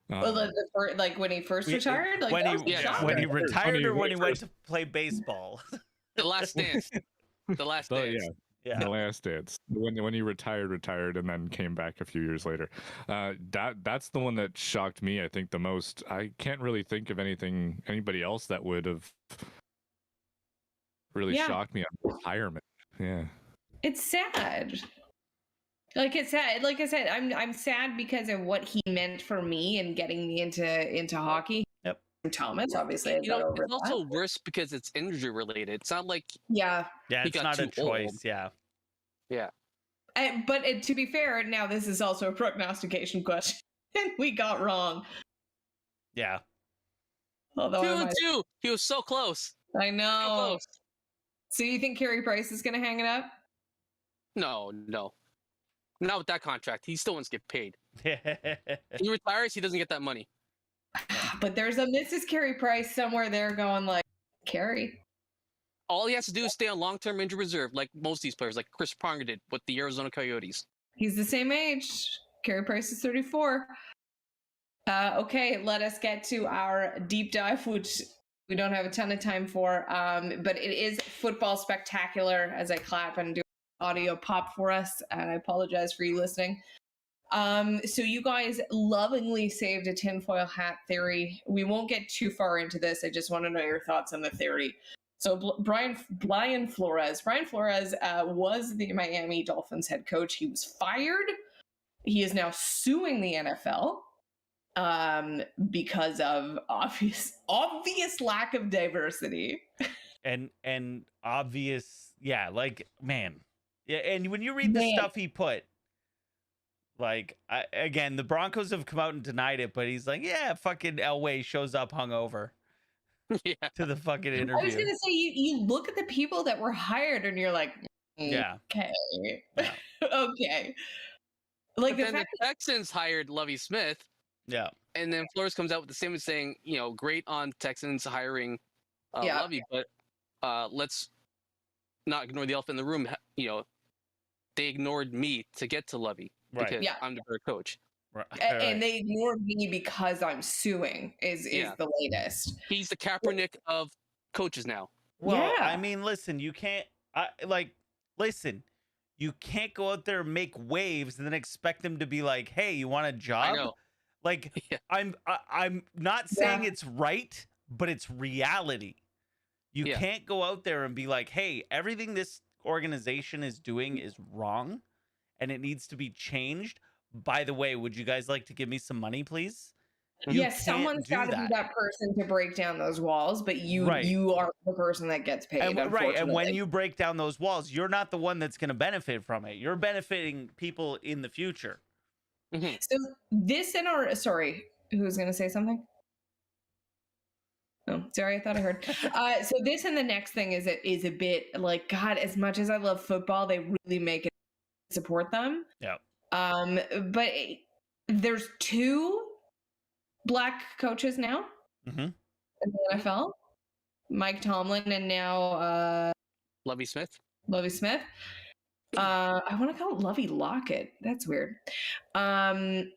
Like when he first retired, like when he retired or when he went to play baseball. The Last Dance. The Last Dance. Yeah. The Last Dance. When he retired, and then came back a few years later. That's the one that shocked me, I think, the most. I can't really think of anybody else that would have really shocked me on retirement. Yeah. It's sad. Like I said, I'm sad because of what he meant for me and getting me into hockey. Yep. Thomas, obviously, it's also worse because it's injury related. It's not like it's not a choice. Old. Yeah. But to be fair, now this is also a prognostication question, and we got wrong. Yeah. Although 2-2, he was so close. I know. So close. So you think Carey Price is going to hang it up? No. Not with that contract. He still wants to get paid. He retires, he doesn't get that money. But there's a Mrs. Carey Price somewhere there going like, Carey. All he has to do is stay on long-term injury reserve, like most of these players, like Chris Pronger did with the Arizona Coyotes. He's the same age. Carey Price is 34. Okay, let us get to our deep dive, which we don't have a ton of time for. But it is football spectacular as I clap and do audio pop for us, and I apologize for you listening. So you guys lovingly saved a tinfoil hat theory. We won't get too far into this. I just want to know your thoughts on the theory. So Brian Flores was the Miami Dolphins head coach. He was fired. He is now suing the NFL because of obvious lack of diversity and obvious, man. Yeah, and when you read the stuff he put, again, the Broncos have come out and denied it, but he's like, yeah, fucking Elway shows up hungover to the fucking interview. I was going to say, you look at the people that were hired and you're like, okay. Yeah. Okay. Like the Texans hired Lovie Smith. Yeah. And then Flores comes out with the statement saying, great on Texans hiring Lovie, but let's not ignore the elephant in the room. They ignored me to get to Lovie because I'm the better coach. Right. And they ignored me because I'm suing is the latest. He's the Kaepernick of coaches now. Well, I mean, listen, you can't you can't go out there and make waves and then expect them to be like, hey, you want a job? I know. I'm not saying it's right, but it's reality. You can't go out there and be like, hey, everything this organization is doing is wrong and it needs to be changed. By the way, would you guys like to give me some money, please? Yes, someone's got to be that person to break down those walls, but you are the person that gets paid. And when you break down those walls, you're not the one that's going to benefit from it. You're benefiting people in the future. Mm-hmm. So this sorry, who's going to say something? Oh, sorry, I thought I heard. So this and the next thing is a bit like, God, as much as I love football, they really make it support them. Yeah. But there's 2 Black coaches now in the NFL, Mike Tomlin and now Lovie Smith. I want to call it Lovie Lockett. That's weird. And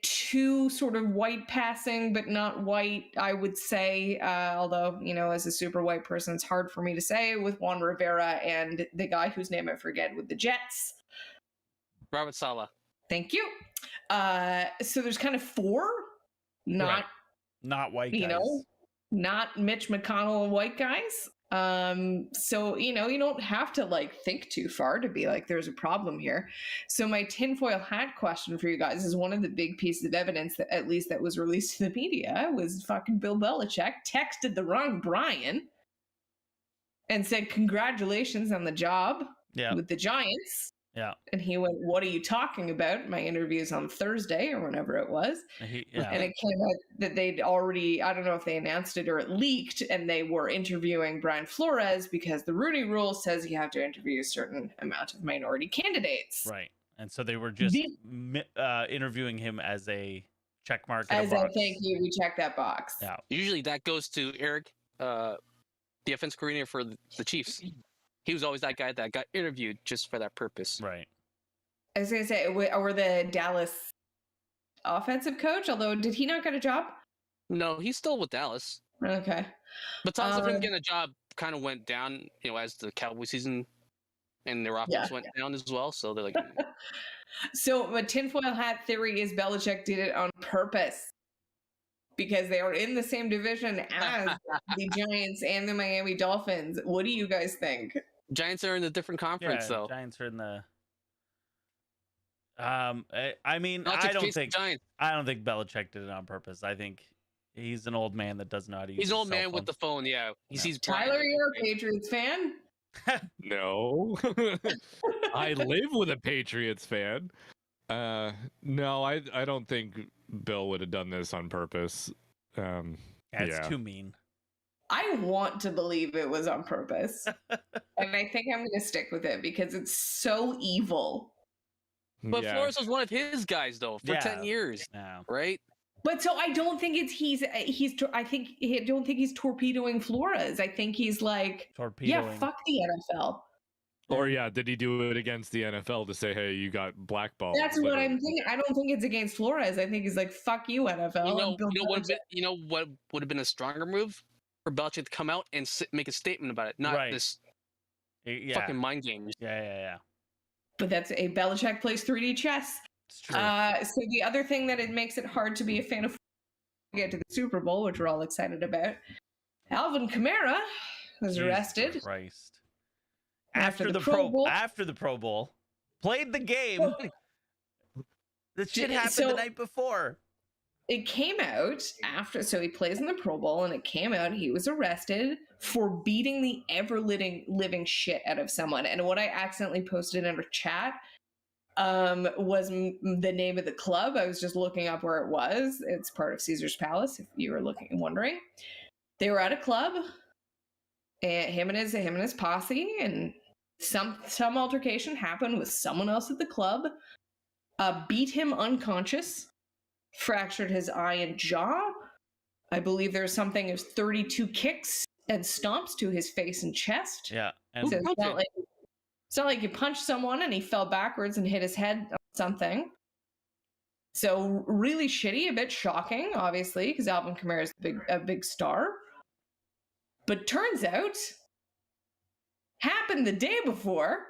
2 sort of white passing, but not white, I would say, although, as a super white person, it's hard for me to say, with Juan Rivera and the guy whose name I forget with the Jets. Robert Saleh. Thank you. So there's kind of 4 not white guys. Not Mitch McConnell white guys. So, you don't have to think too far to be like, there's a problem here. So my tinfoil hat question for you guys is one of the big pieces of evidence that at least that was released to the media was fucking Bill Belichick texted the wrong Brian and said, congratulations on the job with the Giants. Yeah. And he went, what are you talking about? My interview's on Thursday or whenever it was. And it came out that they'd already, I don't know if they announced it or it leaked, and they were interviewing Brian Flores because the Rooney Rule says you have to interview a certain amount of minority candidates. Right. And so they were just interviewing him as a check mark. As a thank you, we check that box. Yeah. Usually that goes to Eric, the offense coordinator for the Chiefs. He was always that guy that got interviewed just for that purpose. Right. I was going to say, or the Dallas offensive coach. Although, did he not get a job? No, he's still with Dallas. Okay. But odds of him getting a job kind of went down, as the Cowboy season and their offense went down as well. So they're like, so a tinfoil hat theory is Belichick did it on purpose because they are in the same division as the Giants and the Miami Dolphins. What do you guys think? Giants are in a different conference, though. Giants are in the. I mean, I don't think Belichick did it on purpose. I think he's an old man that doesn't know how to use. He's an old man with the phone. Yeah, he sees. Tyler, you're a Patriots fan? No, I live with a Patriots fan. No, I don't think Bill would have done this on purpose. That's too mean. I want to believe it was on purpose, and I think I'm going to stick with it because it's so evil. But Flores was one of his guys, though, for 10 years, right? But so I don't think I don't think he's torpedoing Flores. I think he's like, fuck the NFL. Or did he do it against the NFL to say, hey, you got blackballed? That's what I'm thinking. I don't think it's against Flores. I think he's like, fuck you, NFL. You know what would have been a stronger move for Belichick to come out and make a statement about it, not this fucking mind games. Yeah. But that's a Belichick plays 3D chess. It's true. So the other thing that it makes it hard to be a fan of get to the Super Bowl, which we're all excited about. Alvin Kamara was arrested. Christ. After the Pro Bowl, played the game. This shit happened the night before. It came out after, so he plays in the Pro Bowl, and it came out he was arrested for beating the living shit out of someone. And what I accidentally posted in our chat was the name of the club. I was just looking up where it was. It's part of Caesar's Palace, if you were wondering. They were at a club, and him and his posse, and some altercation happened with someone else at the club. Beat him unconscious, fractured his eye and jaw. I believe there's something of 32 kicks and stomps to his face and chest. Yeah. And so it's not like you punched someone and he fell backwards and hit his head on something. So really shitty, a bit shocking, obviously, because Alvin Kamara is a big star. But turns out, happened the day before,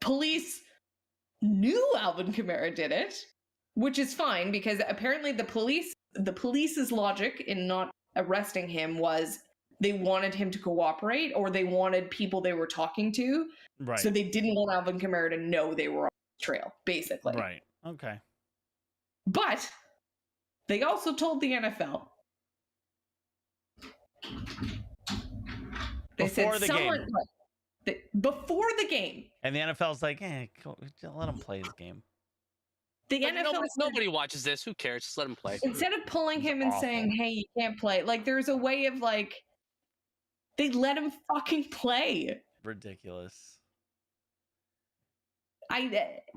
police knew Alvin Kamara did it, which is fine because apparently the police's logic in not arresting him was they wanted him to cooperate, or they wanted people they were talking to. Right. So they didn't want Alvin Kamara to know they were on the trail, basically. Right. Okay. But they also told the NFL. They before said the someone game. Before the let the NFL's like, let him play his game. The NFL nobody watches this. Who cares? Just let him play. Instead of pulling him and saying, "Hey, you can't play," like there's a way of they let him fucking play. Ridiculous.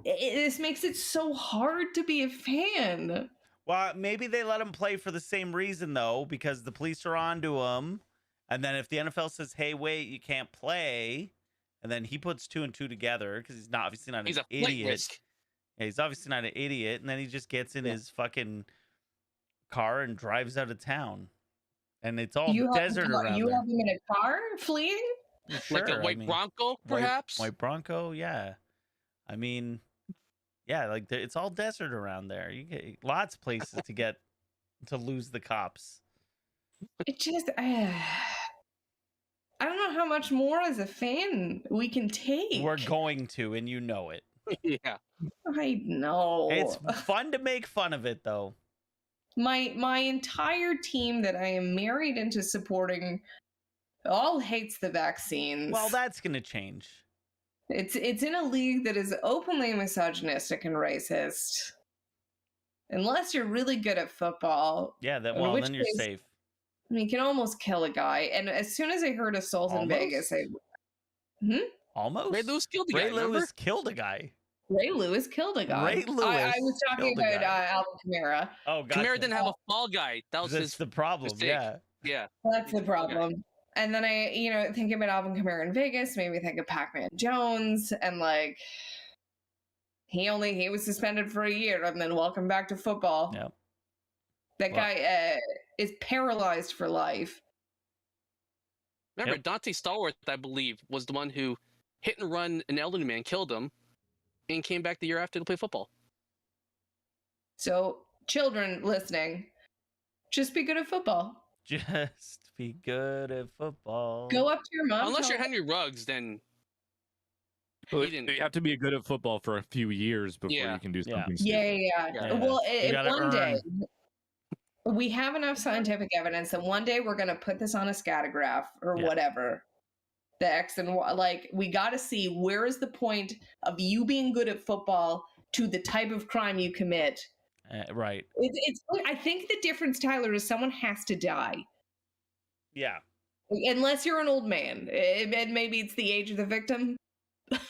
This makes it so hard to be a fan. Well, maybe they let him play for the same reason though, because the police are onto him, and then if the NFL says, "Hey, wait, you can't play," and then he puts 2 and 2 together because he's obviously not an idiot. Risk. Yeah, he's obviously not an idiot, and then he just gets in his fucking car and drives out of town, and it's all desert around. You have him in a car fleeing, sure, like a white Bronco, perhaps. White Bronco, yeah. I mean, yeah, like it's all desert around there. You get lots of places to lose the cops. It just, I don't know how much more as a fan we can take. We're going to, and you know it. Yeah. I know. It's fun to make fun of it, though. My entire team that I am married into supporting all hates the vaccines. Well, that's going to change. It's in a league that is openly misogynistic and racist. Unless you're really good at football. Yeah, then you're safe. I mean, you can almost kill a guy. And as soon as I heard assault in Vegas, Almost? Ray Lewis killed a guy. Ray Lewis killed a guy. Ray Lewis killed a guy. Ray Lewis I was talking about Alvin Kamara. Oh, gotcha. Kamara didn't have a fall guy. That was That's the problem. mistake. Yeah. That's the problem. Okay. And then I, thinking about Alvin Kamara in Vegas made me think of Pac-Man Jones and He was suspended for a year and then welcome back to football. Yeah. That guy is paralyzed for life. Remember, Dante Stallworth, I believe, was the one who hit and run an elderly man, killed him, and came back the year after to play football. So, children listening, just be good at football. Just be good at football. Go up to your mom. Unless you're Henry Ruggs, then Well, you have to be good at football for a few years before you can do something. Yeah. Well, one day, we have enough scientific evidence that one day we're going to put this on a scatograph or whatever. The X and Y, like, we got to see where is the point of you being good at football to the type of crime you commit. Right. It's. I think the difference, Tyler, is someone has to die. Yeah. Unless you're an old man, and maybe it's the age of the victim.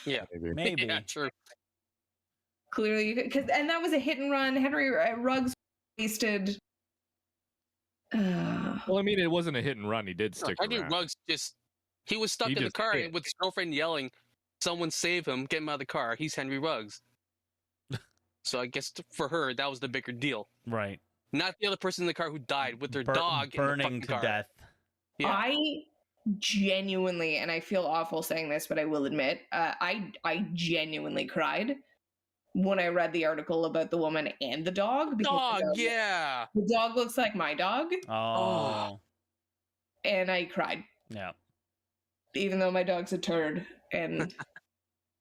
Yeah, maybe. Yeah, true. Clearly, and that was a hit and run. Henry Ruggs wasted. Well, I mean, it wasn't a hit and run. He did stick around. Henry Ruggs he was stuck in the car with his girlfriend yelling, "Someone save him! Get him out of the car! He's Henry Ruggs." So I guess for her, that was the bigger deal. Right. Not the other person in the car who died with their dog burning to death. Yeah. I genuinely, and I feel awful saying this, but I will admit, I genuinely cried when I read the article about the woman and the dog. Dog, yeah. The dog looks like my dog. Oh. And I cried. Yeah. Even though my dog's a turd and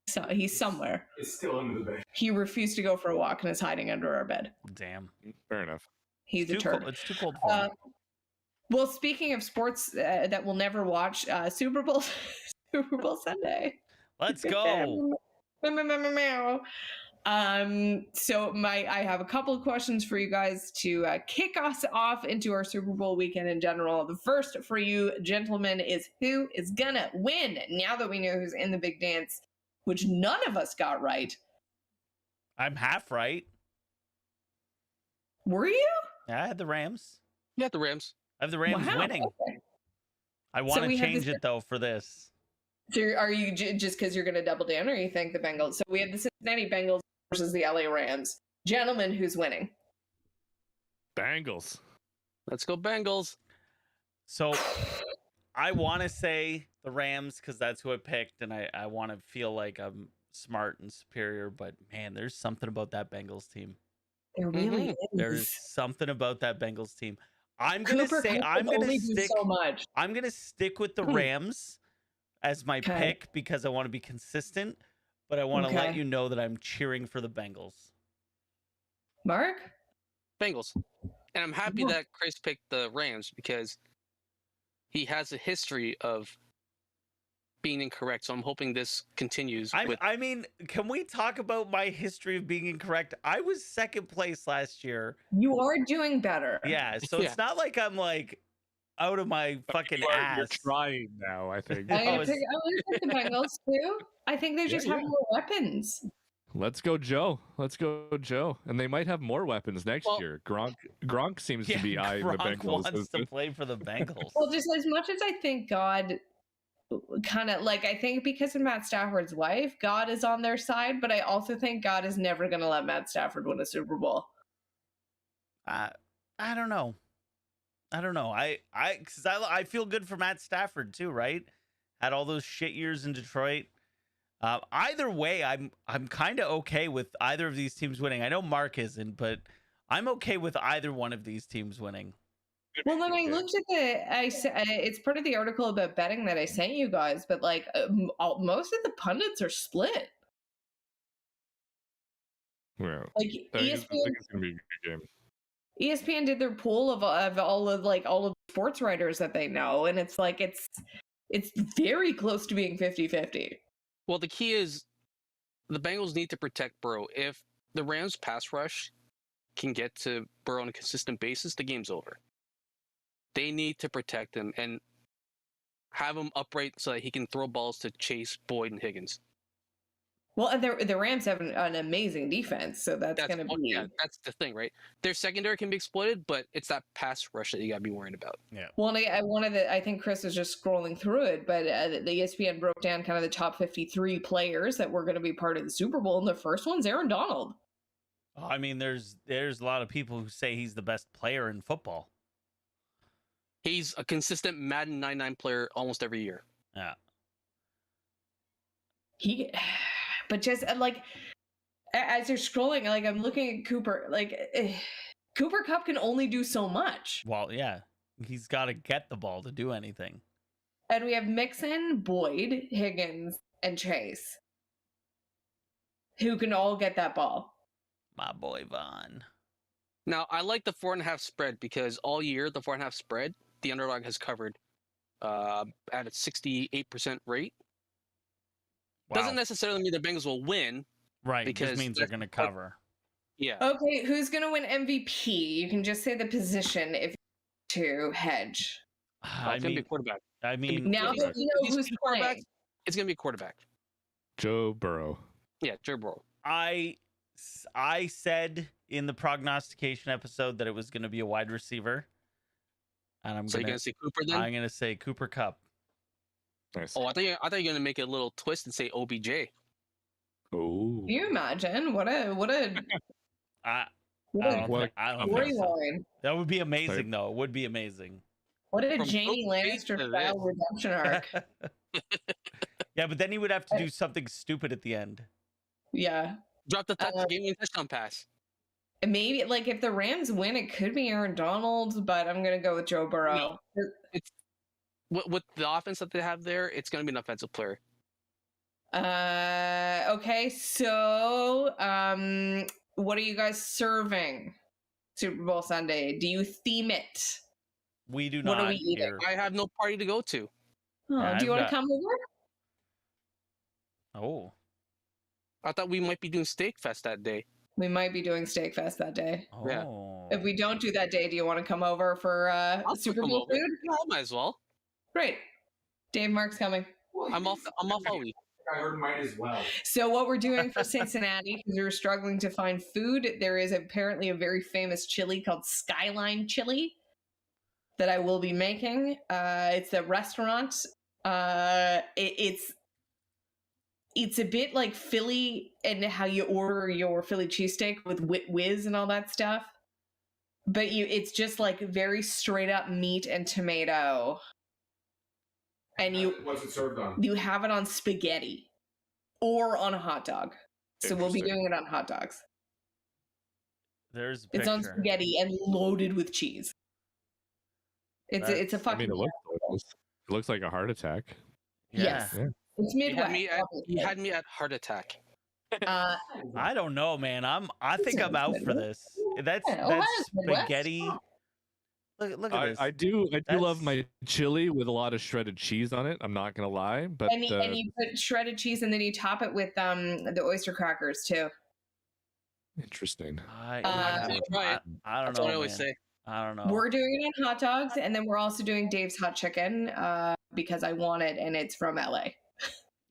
so he's somewhere. It's still under the bed. He refused to go for a walk and is hiding under our bed. Damn. Fair enough. He's a turd. It's too cold for him. Well, speaking of sports that we'll never watch, Super Bowl Sunday. Let's go. So I have a couple of questions for you guys to kick us off into our Super Bowl weekend in general. The first for you gentlemen is who is gonna win now that we know who's in the big dance, which none of us got right. I'm half right. Were you? Yeah, I had the Rams. Yeah, the Rams. I have the Rams winning. Okay. I want to change it though for this. So are you just because you're going to double down, or you think the Bengals? So we have the Cincinnati Bengals versus the LA Rams. Gentlemen, who's winning? Bengals. Let's go Bengals. So I want to say the Rams because that's who I picked, and I want to feel like I'm smart and superior. But man, there's something about that Bengals team. There really is. There's something about that Bengals team. I'm gonna stick with the Rams as my pick because I want to be consistent, but I want to let you know that I'm cheering for the Bengals. Mark? Bengals. And I'm happy that Chris picked the Rams because he has a history of being incorrect. So I'm hoping this continues. I mean, can we talk about my history of being incorrect? I was second place last year. You are doing better. Yeah, so it's not like I'm like out of my fucking ass. You're trying now, I think. I'm going to pick the Bengals too. I think they just have more weapons. Let's go, Joe. Let's go, Joe. And they might have more weapons next year. Gronk seems to be eyeing the Bengals. Gronk wants to play for the Bengals. Well, just as much as I think God kind of like, I think because of Matt Stafford's wife, God is on their side, but I also think God is never going to let Matt Stafford win a Super Bowl. I don't know. Because I feel good for Matt Stafford too, right? Had all those shit years in Detroit. Either way, I'm kind of okay with either of these teams winning. I know Mark isn't, but I'm okay with either one of these teams winning. Well, then I looked at it's part of the article about betting that I sent you guys, but like most of the pundits are split. Well, like I think it's gonna be a good game. ESPN did their poll of all of the sports writers that they know, and it's like it's very close to being 50-50. Well, the key is the Bengals need to protect Burrow. If the Rams pass rush can get to Burrow on a consistent basis, the game's over. They need to protect him and have him upright so that he can throw balls to Chase, Boyd, and Higgins. Well, and the Rams have an amazing defense, so that's going to be. Yeah, that's the thing, right? Their secondary can be exploited, but it's that pass rush that you got to be worried about. Yeah. Well, and I think Chris was just scrolling through it, but the ESPN broke down kind of the top 53 players that were going to be part of the Super Bowl, and the first one's Aaron Donald. I mean, there's a lot of people who say he's the best player in football. He's a consistent Madden 99 player almost every year. Yeah. But just like as you're scrolling, like I'm looking at Cooper, like Cooper Kupp can only do so much. Well, yeah, he's got to get the ball to do anything. And we have Mixon, Boyd, Higgins, and Chase, who can all get that ball. My boy Vaughn. Now, I like the 4.5 spread because all year the 4.5 spread, the underdog has covered at a 68% rate. Wow. Doesn't necessarily mean the Bengals will win. Right, because just means they're going to cover. Yeah. Okay, who's going to win MVP? You can just say the position if to hedge. It's going to be a quarterback. I mean, Now that we know who's playing. It's going to be a quarterback. Joe Burrow. Yeah, Joe Burrow. I said in the prognostication episode that it was going to be a wide receiver. And you're going to say Cooper then? I'm going to say Cooper Kupp. Nice. Oh, I thought you were going to make a little twist and say OBJ. Oh. Can you imagine what a I don't think so. storyline? That would be amazing, though. It would be amazing. What a From Jamie Lannister style redemption arc. Yeah, but then he would have to do something stupid at the end. Yeah. Drop the game-winning touchdown pass. Maybe like if the Rams win, it could be Aaron Donald, but I'm gonna go with Joe Burrow. No, it's with the offense that they have there. It's gonna be an offensive player. Okay, so what are you guys serving Super Bowl Sunday? Do you theme it? We do What not. are we eating? Here. I have no party to go to. Oh, Yeah, do you I've want to got- come over? Oh, I thought we might be doing Steak Fest that day. We might be doing Steak Fest that day. Yeah. oh. If we don't do that day, do you want to come over for I'll Super come Bowl over. food? Yeah, I might as well. Great. Dave Mark's coming. I'm off all week. I heard might as well. So what we're doing for Cincinnati, because we were struggling to find food, there is apparently a very famous chili called Skyline Chili that I will be making. It's a restaurant. It's a bit like Philly and how you order your Philly cheesesteak with whiz and all that stuff. But it's just like very straight up meat and tomato. And What's it served on? you have it on spaghetti or on a hot dog. So we'll be Interesting. doing it on hot dogs. There's a It's picture. on spaghetti and loaded with cheese. It's a I fucking. mean, it looks like a heart attack. Yeah. Yes. Yeah. It's You Midwest. had me at heart attack. I don't know, man. I think I'm out for this. That's Yeah, Ohio's Midwest. spaghetti. Look at this. I do love That's- my chili with a lot of shredded cheese on it. I'm not gonna lie, but and you put shredded cheese and then you top it with the oyster crackers too. interesting. I Try don't it. That's know. what I always man. say. I don't know. We're doing it on hot dogs, and then we're also doing Dave's Hot Chicken because I want it, and it's from LA.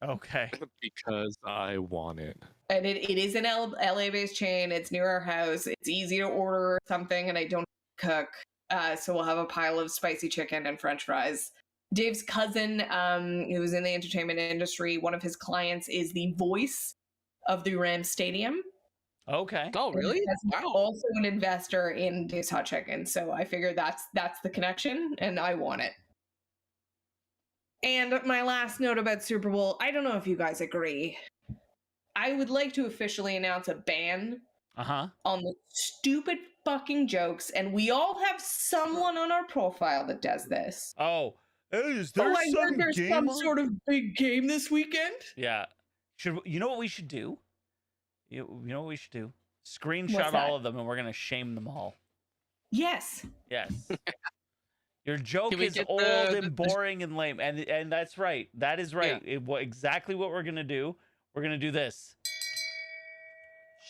Okay. Because I want it. And it is an LA based chain. It's near our house. It's easy to order something, and I don't cook. So we'll have a pile of spicy chicken and French fries. Dave's cousin, who's in the entertainment industry, one of his clients is the voice of the Rams Stadium. Okay. Oh, really? He's Wow. also an investor in Dave's Hot Chicken. So I figured that's the connection, and I want it. And my last note about Super Bowl, I don't know if you guys agree. I would like to officially announce a ban Uh-huh. on the stupid fucking jokes, and we all have someone on our profile that does this. Oh. Hey, is there I some heard there's game some on? sort of big game this weekend. Yeah. You know what we should do? You know what we should do? What's Screenshot that? all of them and we're gonna shame them all. Yes. Yes. Your joke Can we is get old the- and boring and lame, and that's right. That is right. Exactly what we're gonna do. We're gonna do this.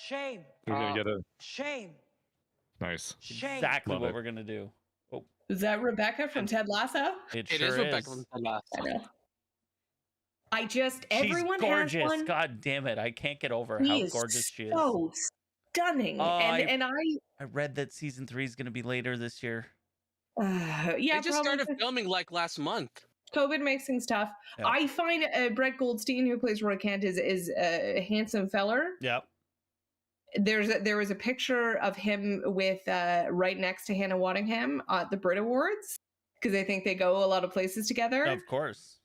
Shame. You're gonna get a Shame. nice. Shame. Exactly Love what it. we're gonna do. Oh, Is that Rebecca from Ted Lasso? it It sure is Rebecca is. from the last. I know. Everyone She's gorgeous. has one. God damn it. I can't get over He how is gorgeous she is. so stunning. Oh, and I read that season 3 is going to be later this year. yeah, They just probably started filming like last month. COVID makes things tough. Yeah. I find Brett Goldstein, who plays Roy Kent, is a handsome feller. Yep. There was a picture of him with right next to Hannah Waddingham at the Brit Awards, because I think they go a lot of places together. Of course.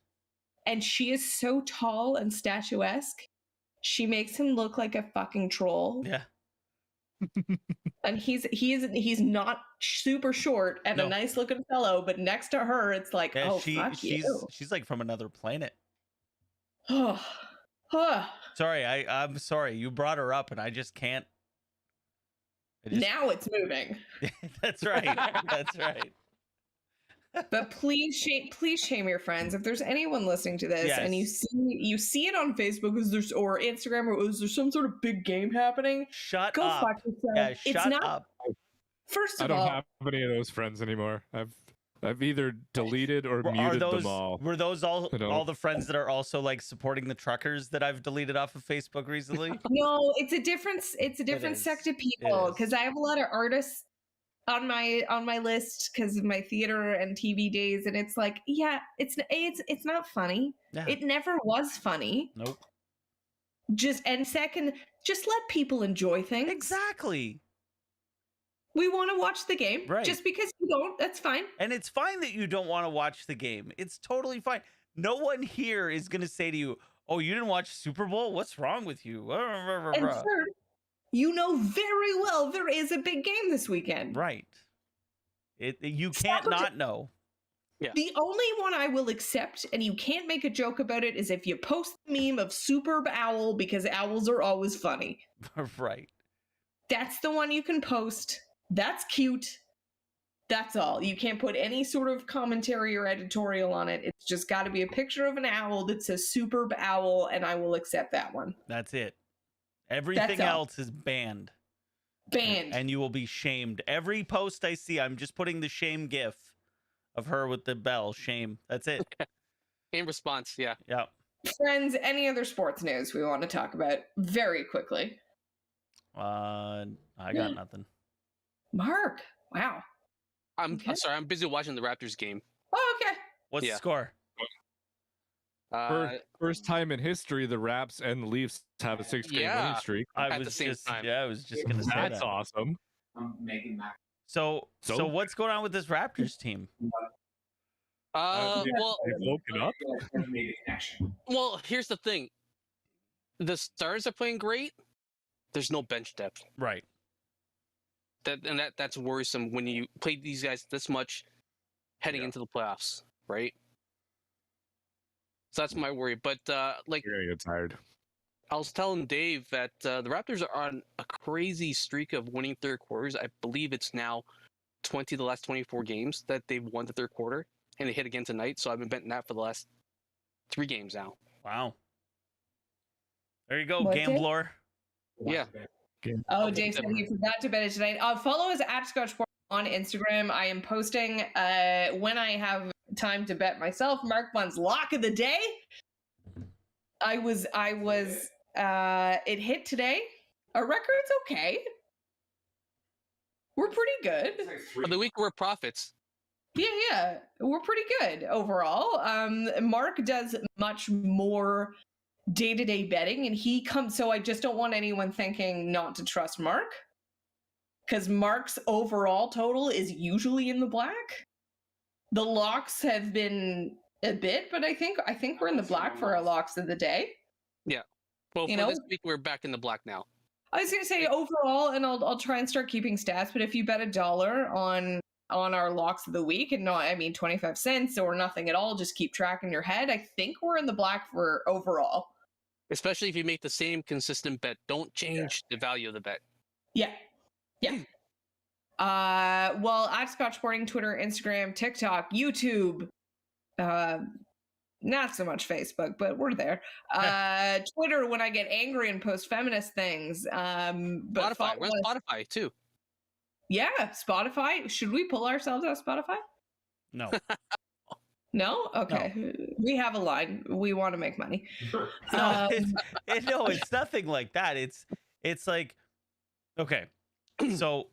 And she is so tall and statuesque. She makes him look like a fucking troll. Yeah. And he's not super short and No. a nice looking fellow, but next to her it's like, Yeah, oh fuck you. she's like from another planet. Oh, Sorry, I'm sorry. You brought her up and I just can't. now it's moving. That's right. That's right. But please shame your friends. If there's anyone listening to this and you see it on Facebook or Instagram, or is there some sort of big game happening? Shut Go up. fuck yourself. Yeah, It's shut not. up. First I of don't all, have any of those friends anymore. I've either deleted or muted them all. Were those all I don't- all the friends that are also like supporting the truckers that I've deleted off of Facebook recently? no, it's a different is. sect of It people, is. because I have a lot of artists on my list because of my theater and TV days, and it's like, yeah, it's not funny. Yeah. It never was funny. Nope. Second, just let people enjoy things. Exactly. We want to watch the game. Right. Just because you don't, that's fine. And it's fine that you don't want to watch the game. It's totally fine. No one here is going to say to you, "Oh, you didn't watch Super Bowl? What's wrong with you?" And third, you know very well there is a big game this weekend. Right. You can't not know. Yeah. The only one I will accept, and you can't make a joke about it, is if you post the meme of Superb Owl, because owls are always funny. Right. That's the one you can post. That's cute. That's all. You can't put any sort of commentary or editorial on it. It's just got to be a picture of an owl that says Superb Owl, and I will accept that one. That's it. Everything all. else is banned. Banned. And you will be shamed. Every post I see, I'm just putting the shame gif of her with the bell. Shame. That's it. In response, yeah. Yeah. Friends, any other sports news we want to talk about very quickly? I got nothing. Mark. Wow. I'm Okay. sorry, I'm busy watching the Raptors game. Oh, okay. What's the Yeah. score? First time in history, the Raps and the Leafs have a 6-game winning streak. I At was the same just time. I was just gonna say That's that. awesome. I'm making that. So So? what's going on with this Raptors team? well, They've woken up. Made a connection. well, here's the thing. The Stars are playing great. There's no bench depth. Right. That's worrisome when you play these guys this much heading into the playoffs, right? So that's my worry. But like You're gonna get tired. I was telling Dave that the Raptors are on a crazy streak of winning third quarters. I believe it's now 20 the last 24 games that they've won the third quarter, and they hit again tonight. So I've been betting that for the last 3 games now. Wow. There you go, What, Dave? gambler. Yeah. Oh, Dave said he forgot to bet it tonight. Follow us at Scotch Sport on Instagram. I am posting when I have time to bet myself. Mark Bunn's lock of the day. It hit today. Our record's okay. We're pretty good. It's like For the week we're profits. Yeah, we're pretty good overall. Mark does much more day-to-day betting, and he comes. So I just don't want anyone thinking not to trust Mark, because Mark's overall total is usually in the black. The locks have been a bit, but I think we're in the black for our locks of the day. Well, You for know? this week we're back in the black now. I was gonna say overall, and I'll try and start keeping stats. But if you bet $1 on our locks of the week, and 25 cents or nothing at all, just keep track in your head. I think we're in the black for overall. Especially if you make the same consistent bet. Don't change the value of the bet. Yeah. Well, at Scotch Sporting, Twitter, Instagram, TikTok, YouTube, not so much Facebook, but we're there. Twitter when I get angry and post feminist things. But Spotify. We're on Spotify too. Yeah, Spotify. Should we pull ourselves out of Spotify? No. No? Okay. We have a line. We want to make money. No, it's nothing like that. It's like, okay, so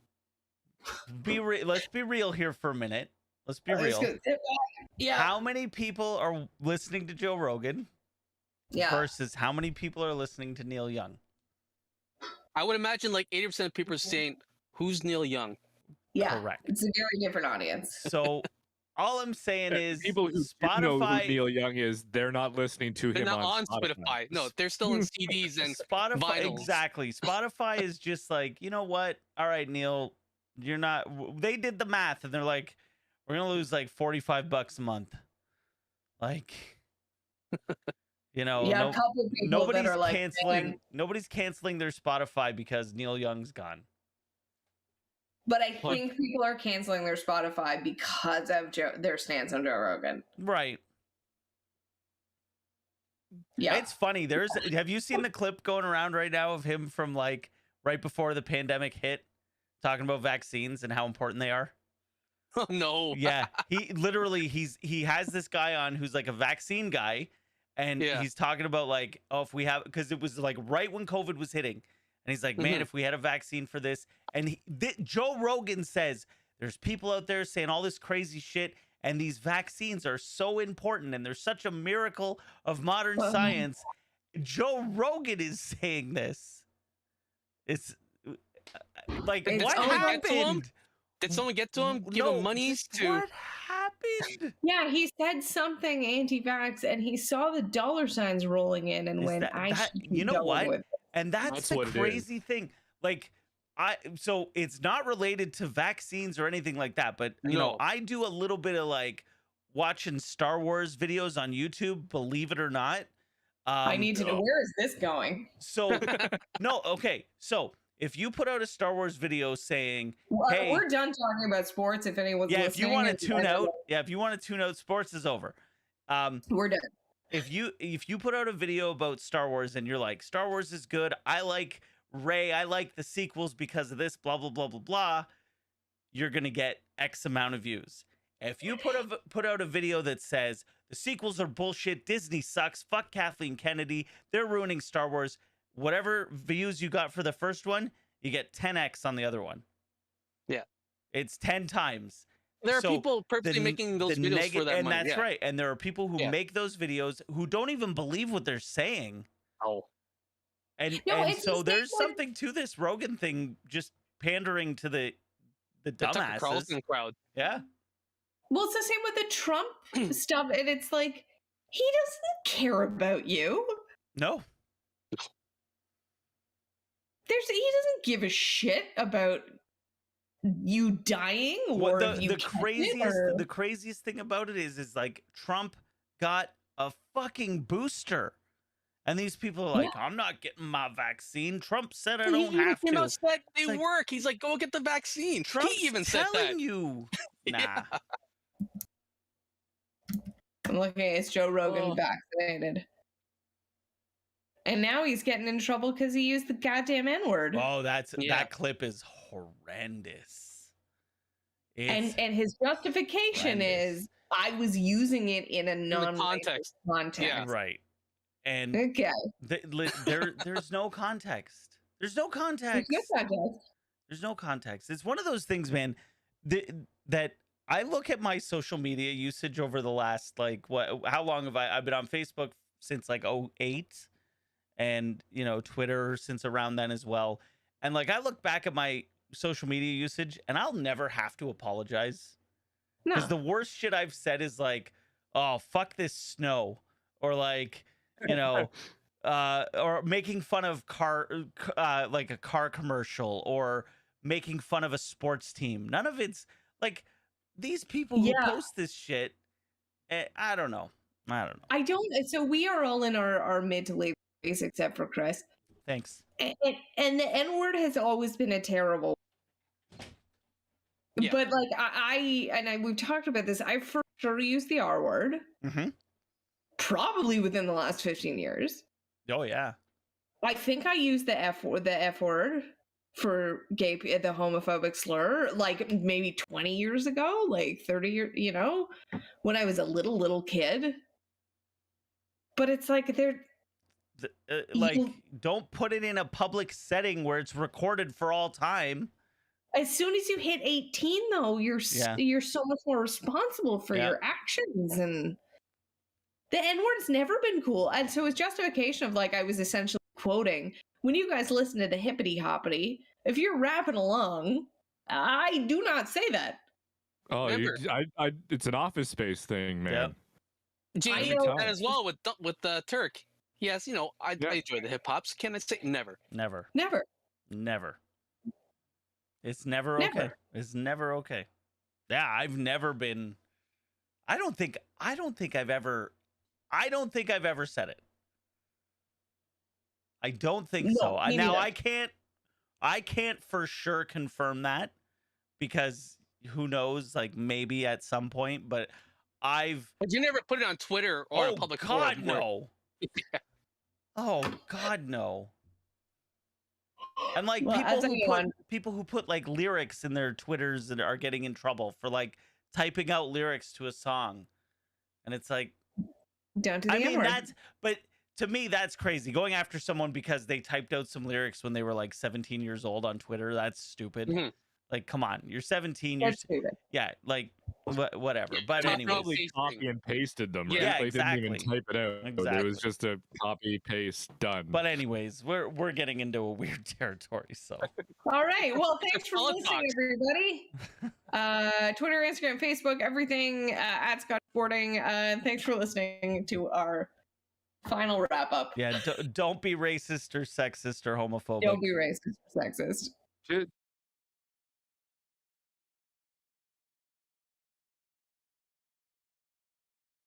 let's be real here for a minute. Let's be real. Yeah. How many people are listening to Joe Rogan versus how many people are listening to Neil Young? I would imagine like 80% of people are saying, "Who's Neil Young?" Yeah. Correct. It's a very different audience. So all I'm saying is people who Spotify know who Neil Young is, they're not listening to They're him not on on Spotify. No, they're still in CDs and Spotify. vinyls. Exactly. Spotify is just like, you know what? All right, Neil, you're not. They did the math and they're like, we're gonna lose like $45 a month. Like, you know, a couple of people nobody's that are like, canceling. Nobody's canceling their Spotify because Neil Young's gone. But I think people are canceling their Spotify because of their stance on Joe Rogan. Right. Yeah. It's funny. Have you seen the clip going around right now of him from like right before the pandemic hit, talking about vaccines and how important they are? Oh no. Yeah. He has this guy on who's like a vaccine guy, and he's talking about like, oh, if we have, because it was like right when COVID was hitting. And he's like, man, if we had a vaccine for this. And Joe Rogan says there's people out there saying all this crazy shit. And these vaccines are so important. And they're such a miracle of modern science. Joe Rogan is saying this. It's like, what happened? Did someone get to him? Give him monies to. What happened? Yeah, he said something anti-vax and he saw the dollar signs rolling in and went, you know what? And that's the crazy thing. Like, so it's not related to vaccines or anything like that, but you know, I do a little bit of like watching Star Wars videos on YouTube, believe it or not. I need to know, where is this going? So no, okay. So if you put out a Star Wars video saying, hey, we're done talking about sports. If anyone's listening, if you want to tune out, if you want to tune out, sports is over. We're done. If you put out a video about Star Wars and you're like, Star Wars is good, I like Rey, I like the sequels because of this, blah blah blah blah blah, you're gonna get X amount of views. If you put out a video that says the sequels are bullshit, Disney sucks, fuck Kathleen Kennedy, they're ruining Star Wars, whatever views you got for the first one, you get 10x on the other one. Yeah, it's 10 times. There are people purposely making those videos for that money. And that's right. And there are people who make those videos who don't even believe what they're saying. Oh. And so there's something to this Rogan thing, just pandering to the dumbasses. Carlson crowd. Yeah. Well, it's the same with the Trump stuff. And it's like, he doesn't care about you. No. He doesn't give a shit about you dying or the craziest thing about it is like Trump got a fucking booster and these people are like, I'm not getting my vaccine. Trump said I don't have to. They work. He's like, go get the vaccine. Trump's he even said that. telling you. Nah. I'm looking at it's Joe Rogan vaccinated. And now he's getting in trouble because he used the goddamn N-word. Oh, that clip is horrendous. And his justification is, I was using it in a non-context. Yeah. Right. And okay. There's no context. There's no context. There's no context. It's one of those things, man, that I look at my social media usage over the last, like, how long have I've been on Facebook since like 2008. And, you know, Twitter since around then as well. And like, I look back at my social media usage and I'll never have to apologize. Because the worst shit I've said is like, oh, fuck this snow. Or like, you know, or making fun of like a car commercial or making fun of a sports team. None of it's like these people who post this shit. I don't know. So we are all in our mid to late except for Chris. Thanks. And the N-word has always been a terrible. Yeah. But like we've talked about this. I for sure used the R word. Mm-hmm. Probably within the last 15 years. Oh yeah. I think I used the F word for the homophobic slur, like maybe 20 years ago, like 30 years, you know, when I was a little kid. But it's like don't put it in a public setting where it's recorded for all time. As soon as you hit 18, though, you're so much more responsible for your actions, and the N-word's never been cool. And so it's justification of like I was essentially quoting, when you guys listen to the hippity hoppity, if you're rapping along, I do not say that. Oh, it's an Office Space thing, man. Yep. Jamie did that as well with the Turk. Yes, you know, I enjoy the hip hops. Can I say never? Never. It's never okay. It's never okay. Yeah, I've never been. I don't think I've ever said it. I don't think so. Now I can't for sure confirm that, because who knows, like maybe at some point, but But you never put it on Twitter or a public forum. No. Oh God, no. And like people who put like lyrics in their Twitters and are getting in trouble for like typing out lyrics to a song. And it's like, down to the N-word. But to me, that's crazy. Going after someone because they typed out some lyrics when they were like 17 years old on Twitter, that's stupid. Mm-hmm. Like, come on, you're 17. That's stupid. Yeah, like whatever. But anyway, probably copy and pasted them. Right? Yeah, they exactly. didn't even type it out. Exactly. It was just a copy paste done. But anyways, we're getting into a weird territory. So all right. Well, thanks for listening, everybody. Twitter, Instagram, Facebook, everything at Scotch Sporting. Thanks for listening to our final wrap up. Yeah, don't be racist or sexist or homophobic. Don't be racist or sexist.